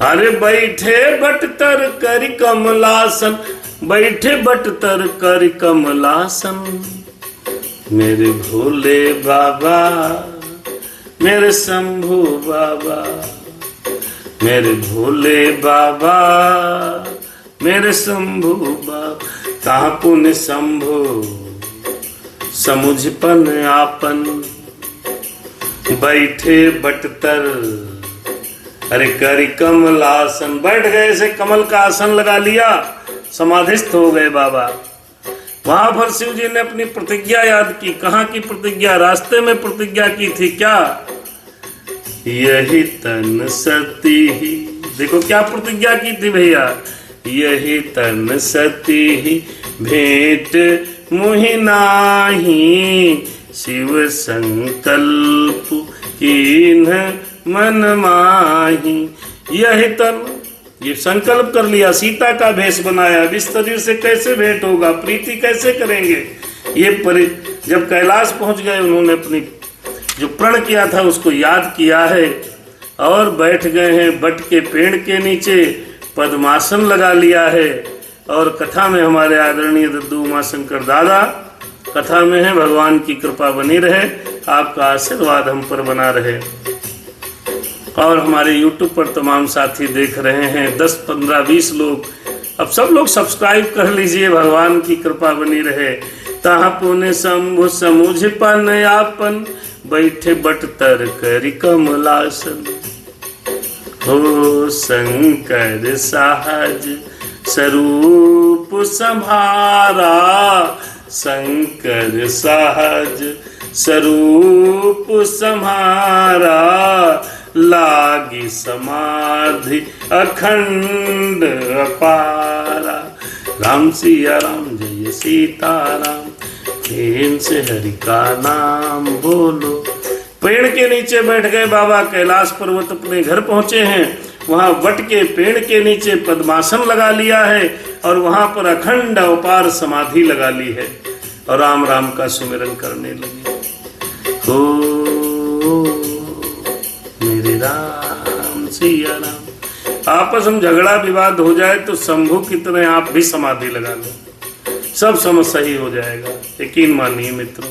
अरे बैठे बटतर करि कमलासन, बैठे बटतर करि कमलासन। मेरे भोले बाबा, मेरे शंभु बाबा, मेरे भोले बाबा, मेरे शंभु बाबा। ताहा पुनि शंभु समुझ पन आपन, बैठे बटतर अरे करि कमलासन। बैठ गए, से कमल का आसन लगा लिया, समाधिस्थ हो गए बाबा। वहां पर शिव जी ने अपनी प्रतिज्ञा याद की। कहाँ की प्रतिज्ञा? रास्ते में प्रतिज्ञा की थी। क्या? यही तन सती ही, देखो क्या प्रतिज्ञा की थी भैया। यही तन सती ही भेंट मुहि नाही, शिव संकल्प कीन्ह मन माही। यही तन, ये संकल्प कर लिया, सीता का भेष बनाया। अब इस शरीर से कैसे भेंट होगा, प्रीति कैसे करेंगे? ये जब कैलाश पहुंच गए, उन्होंने अपनी जो प्रण किया था उसको याद किया है और बैठ गए हैं बट के पेड़ के नीचे, पद्मासन लगा लिया है। और कथा में हमारे आदरणीय दद्दू उमाशंकर दादा कथा में है। भगवान की कृपा बनी रहे, आपका आशीर्वाद हम पर बना रहे। और हमारे YouTube पर तमाम साथी देख रहे हैं, 10, 15, 20 लोग। अब सब लोग सब्सक्राइब कर लीजिए, भगवान की कृपा बनी रहे। ताहा पुनि शंभु समुझ पन आपन, बैठे बटतर करि कमलासन। हो शंकर सहज स्वरूप संभारा, शंकर सहज स्वरूप सम्हारा, लागी समाधि अखंड अपारा। राम सिया राम जय सीताराम, प्रेम से हरि का नाम बोलो। पेड़ के नीचे बैठ गए बाबा, कैलाश पर्वत अपने घर पहुंचे हैं। वहां वट के पेड़ के नीचे पद्मासन लगा लिया है और वहां पर अखंड अपार समाधि लगा ली है और राम राम का सुमिरन करने लगे। हो मेरे राम सिया राम। आपस में झगड़ा विवाद हो जाए तो शंभू की तरह आप भी समाधि लगा लो, सब समस्या ही हो जाएगा। यकीन मानिए मित्रों,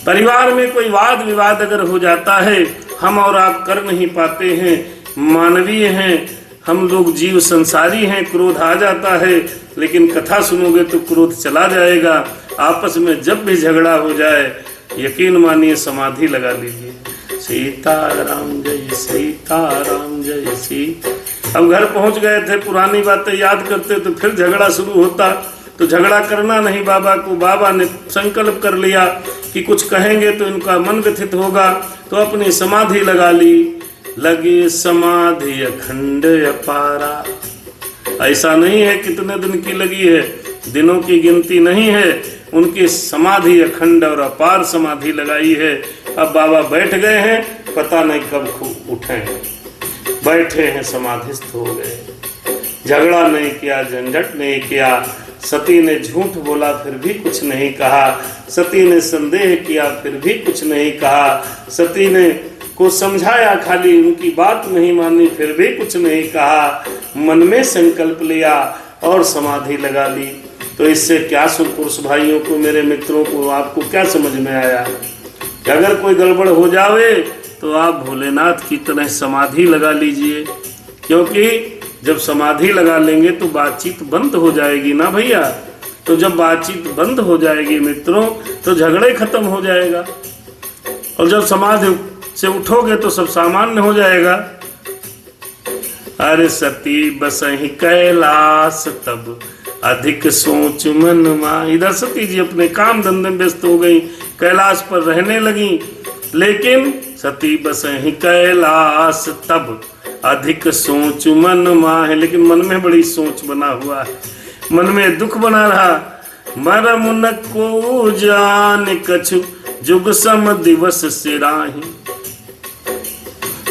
परिवार में कोई वाद विवाद अगर हो जाता है, हम और आप कर नहीं पाते हैं, मानवीय हैं हम लोग, जीव संसारी हैं, क्रोध आ जाता है, लेकिन कथा सुनोगे तो क्रोध चला जाएगा। आपस में जब भी झगड़ा हो जाए, यकीन मानिए समाधि लगा लीजिए। सीताराम जय सीताराम जय सीता। अब घर पहुंच गए थे, पुरानी बातें याद करते तो फिर झगड़ा शुरू होता, तो झगड़ा करना नहीं बाबा को। बाबा ने संकल्प कर लिया कि कुछ कहेंगे तो इनका मन व्यथित होगा, तो अपनी समाधि लगा ली। लगे समाधि अखंड अपारा। ऐसा नहीं है कितने दिन की लगी है, दिनों की गिनती नहीं है, उनकी समाधि अखंड और अपार समाधि लगाई है। अब बाबा बैठ गए हैं, पता नहीं कब उठे, बैठे हैं समाधिस्थ हो गए। झगड़ा नहीं किया, झंझट नहीं किया। सती ने झूठ बोला फिर भी कुछ नहीं कहा, सती ने संदेह किया फिर भी कुछ नहीं कहा, सती ने को समझाया खाली, उनकी बात नहीं मानी फिर भी कुछ नहीं कहा। मन में संकल्प लिया और समाधि लगा ली। तो इससे क्या पुरुष भाइयों को, मेरे मित्रों को, आपको क्या समझ में आया कि अगर कोई गड़बड़ हो जावे तो आप भोलेनाथ की तरह समाधि लगा लीजिए, क्योंकि जब समाधि लगा लेंगे तो बातचीत बंद हो जाएगी ना भैया। तो जब बातचीत बंद हो जाएगी मित्रों, तो झगड़े खत्म हो जाएगा, और जब समाधि से उठोगे तो सब सामान्य हो जाएगा। अरे सती बसहि कैलाश तब अधिक सोच मन मां। इधर सती जी अपने काम धंधे में व्यस्त हो गई, कैलाश पर रहने लगी, लेकिन सती बसहि कैलाश तब अधिक सोच मन मां है। लेकिन मन में बड़ी सोच बना हुआ है, मन में दुख बना रहा। मरम न को जान कछु जुग सम दिवस सिराही,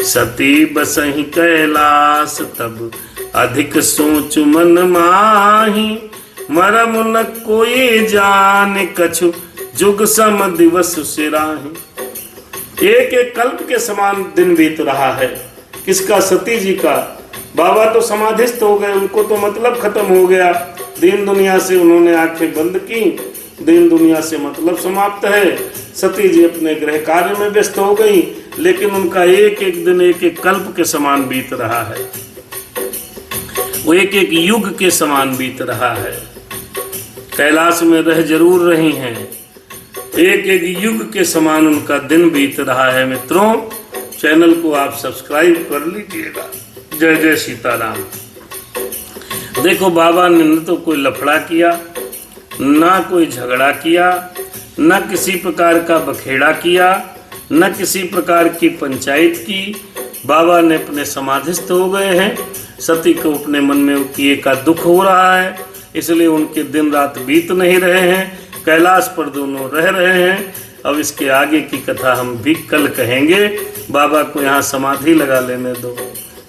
सती बसहि कैलाश तब अधिक सोच मन माही। मरम न कोई जान कछु जुग सम दिवस सिराही। एक एक कल्प के समान दिन बीत रहा है। किसका? सती जी का। बाबा तो समाधिस्थ हो गए, उनको तो मतलब खत्म हो गया। दीन दुनिया से उन्होंने आंखें बंद की, दीन दुनिया से मतलब समाप्त है। सती जी अपने गृह कार्य में व्यस्त हो गई, लेकिन उनका एक एक दिन एक एक कल्प के समान बीत रहा है, वो एक एक युग के समान बीत रहा है। कैलाश में रह जरूर रही हैं, एक एक युग के समान उनका दिन बीत रहा है। मित्रों, चैनल को आप सब्सक्राइब कर लीजिएगा। जय जय सीताराम। देखो, बाबा ने न तो कोई लफड़ा किया, ना कोई झगड़ा किया, न किसी प्रकार का बखेड़ा किया, न किसी प्रकार की पंचायत की। बाबा ने अपने समाधिस्थ हो गए हैं। सती को अपने मन में किए का दुख हो रहा है, इसलिए उनके दिन रात बीत नहीं रहे हैं, कैलाश पर दोनों रह रहे हैं। अब इसके आगे की कथा हम भी कल कहेंगे। बाबा को यहाँ समाधि लगा लेने दो,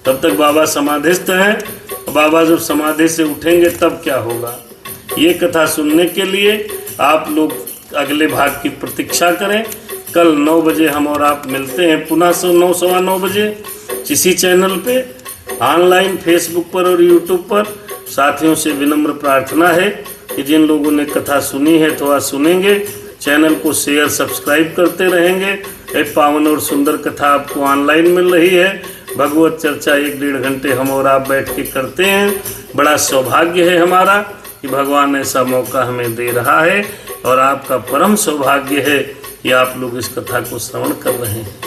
तब तक बाबा समाधिस्थ हैं। बाबा जब समाधि से उठेंगे तब क्या होगा, ये कथा सुनने के लिए आप लोग अगले भाग की प्रतीक्षा करें। कल 9 बजे हम और आप मिलते हैं पुनः 9 सवा 9 बजे इसी चैनल पे, ऑनलाइन फेसबुक पर और यूट्यूब पर। साथियों से विनम्र प्रार्थना है कि जिन लोगों ने कथा सुनी है तो आज सुनेंगे, चैनल को शेयर सब्सक्राइब करते रहेंगे। एक पावन और सुंदर कथा आपको ऑनलाइन मिल रही है। भगवत चर्चा 1-1.5 घंटे हम और आप बैठ के करते हैं। बड़ा सौभाग्य है हमारा कि भगवान ऐसा मौका हमें दे रहा है, और आपका परम सौभाग्य है कि आप लोग इस कथा को श्रवण कर रहे हैं।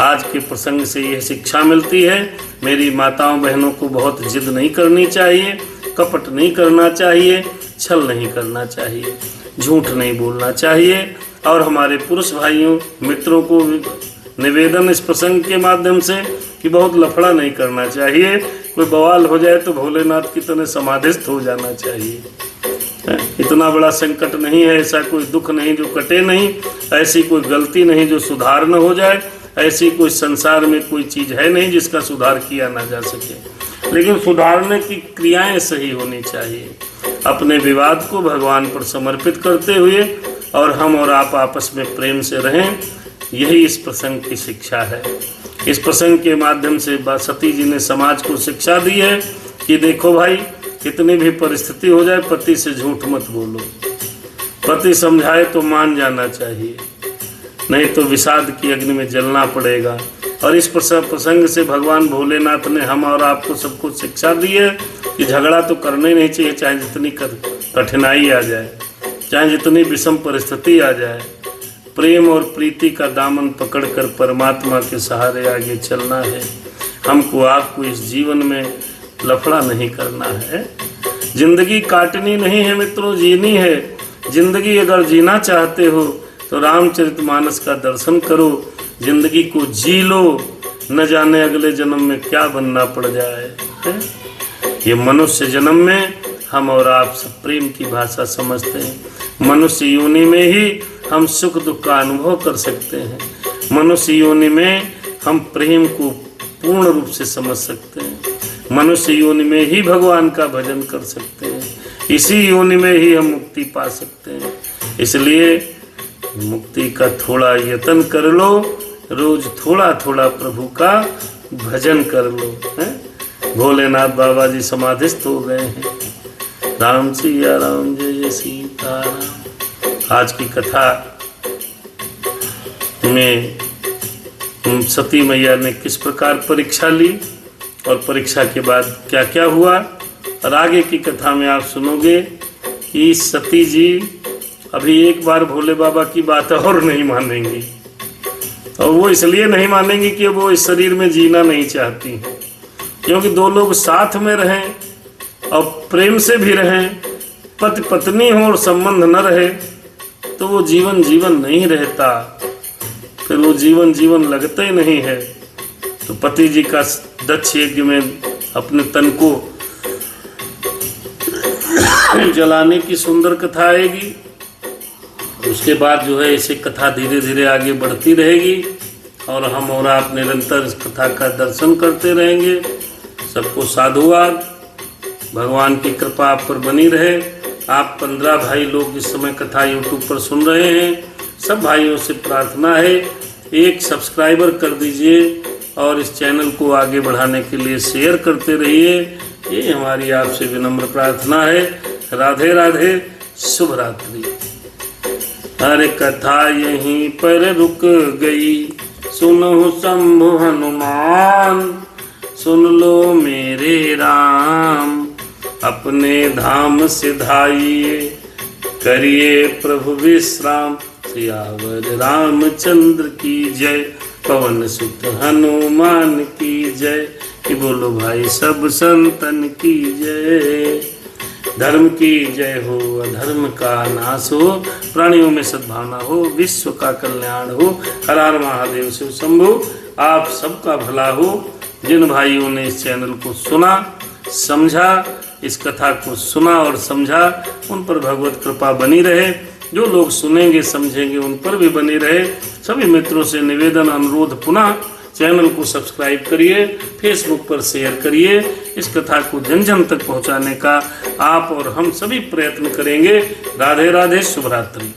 आज के प्रसंग से यह शिक्षा मिलती है, मेरी माताओं बहनों को बहुत जिद नहीं करनी चाहिए, कपट नहीं करना चाहिए, छल नहीं करना चाहिए, झूठ नहीं बोलना चाहिए, और हमारे पुरुष भाइयों मित्रों को निवेदन इस प्रसंग के माध्यम से कि बहुत लफड़ा नहीं करना चाहिए। कोई बवाल हो जाए तो भोलेनाथ की तरह समाधिस्थ हो जाना चाहिए। इतना बड़ा संकट नहीं है, ऐसा कोई दुख नहीं जो कटे नहीं, ऐसी कोई गलती नहीं जो सुधार न हो जाए, ऐसी कोई संसार में कोई चीज़ है नहीं जिसका सुधार किया ना जा सके। लेकिन सुधारने की क्रियाएं सही होनी चाहिए। अपने विवाद को भगवान पर समर्पित करते हुए और हम और आप आपस में प्रेम से रहें, यही इस प्रसंग की शिक्षा है। इस प्रसंग के माध्यम से सती जी ने समाज को शिक्षा दी है कि देखो भाई, कितनी भी परिस्थिति हो जाए पति से झूठ मत बोलो। पति समझाए तो मान जाना चाहिए, नहीं तो विषाद की अग्नि में जलना पड़ेगा। और इस प्रसंग से भगवान भोलेनाथ ने हम और आपको सबको शिक्षा दी है कि झगड़ा तो करना ही नहीं चाहिए, चाहे जितनी कठिनाई आ जाए, चाहे जितनी विषम परिस्थिति आ जाए। प्रेम और प्रीति का दामन पकड़कर परमात्मा के सहारे आगे चलना है। हमको आपको इस जीवन में लफड़ा नहीं करना है। जिंदगी काटनी नहीं है मित्रों, जीनी है। जिंदगी अगर जीना चाहते हो तो रामचरितमानस का दर्शन करो, जिंदगी को जी लो, न जाने अगले जन्म में क्या बनना पड़ जाए। ये मनुष्य जन्म में हम और आप सब प्रेम की भाषा समझते हैं। मनुष्य योनि में ही हम सुख दुख का अनुभव कर सकते हैं। मनुष्य योनि में हम प्रेम को पूर्ण रूप से समझ सकते हैं। मनुष्य योनि में ही भगवान का भजन कर सकते हैं। इसी योनि में ही हम मुक्ति पा सकते हैं। इसलिए मुक्ति का थोड़ा यत्न कर लो, रोज थोड़ा थोड़ा प्रभु का भजन कर लो। भोलेनाथ बाबा जी समाधिस्थ हो गए हैं। राम सिया राम, जय जय सीताराम। आज की कथा में सती मैया ने किस प्रकार परीक्षा ली और परीक्षा के बाद क्या क्या हुआ, और आगे की कथा में आप सुनोगे कि सती जी अभी एक बार भोले बाबा की बात और नहीं मानेंगी। और वो इसलिए नहीं मानेंगी कि वो इस शरीर में जीना नहीं चाहती, क्योंकि दो लोग साथ में रहें और प्रेम से भी रहें, पति पत्नी हो और संबंध न रहे तो वो जीवन जीवन नहीं रहता, फिर वो जीवन जीवन लगता ही नहीं है। तो पति जी का दक्ष यज्ञ में अपने तन को जलाने की सुंदर कथा आएगी। उसके बाद जो है इसे कथा धीरे धीरे आगे बढ़ती रहेगी और हम और आप निरंतर इस कथा का दर्शन करते रहेंगे। सबको साधुवाद, भगवान की कृपा आप पर बनी रहे। आप 15 भाई लोग इस समय कथा YouTube पर सुन रहे हैं। सब भाइयों से प्रार्थना है, एक सब्सक्राइबर कर दीजिए और इस चैनल को आगे बढ़ाने के लिए शेयर करते रहिए। ये हमारी आपसे विनम्र प्रार्थना है। राधे राधे, शुभ रात्रि। हर कथा यहीं पर रुक गई, सुनो शंभु हनुमान, सुन लो मेरे राम, अपने धाम सिधाइए, करिए प्रभु विश्राम। सियावर रामचंद्र की जय, पवन सुत हनुमान की जय। कि बोलो भाई सब संतन की जय। धर्म की जय हो, अधर्म का नाश हो, प्राणियों में सद्भावना हो, विश्व का कल्याण हो। हर हर महादेव शिव शंभु। आप सबका भला हो। जिन भाइयों ने इस चैनल को सुना, समझा, इस कथा को सुना और समझा, उन पर भगवत कृपा बनी रहे। जो लोग सुनेंगे समझेंगे उन पर भी बनी रहे। सभी मित्रों से निवेदन अनुरोध, पुनः चैनल को सब्सक्राइब करिए, फेसबुक पर शेयर करिए। इस कथा को जन जन तक पहुंचाने का आप और हम सभी प्रयत्न करेंगे। राधे राधे, शुभ रात्रि।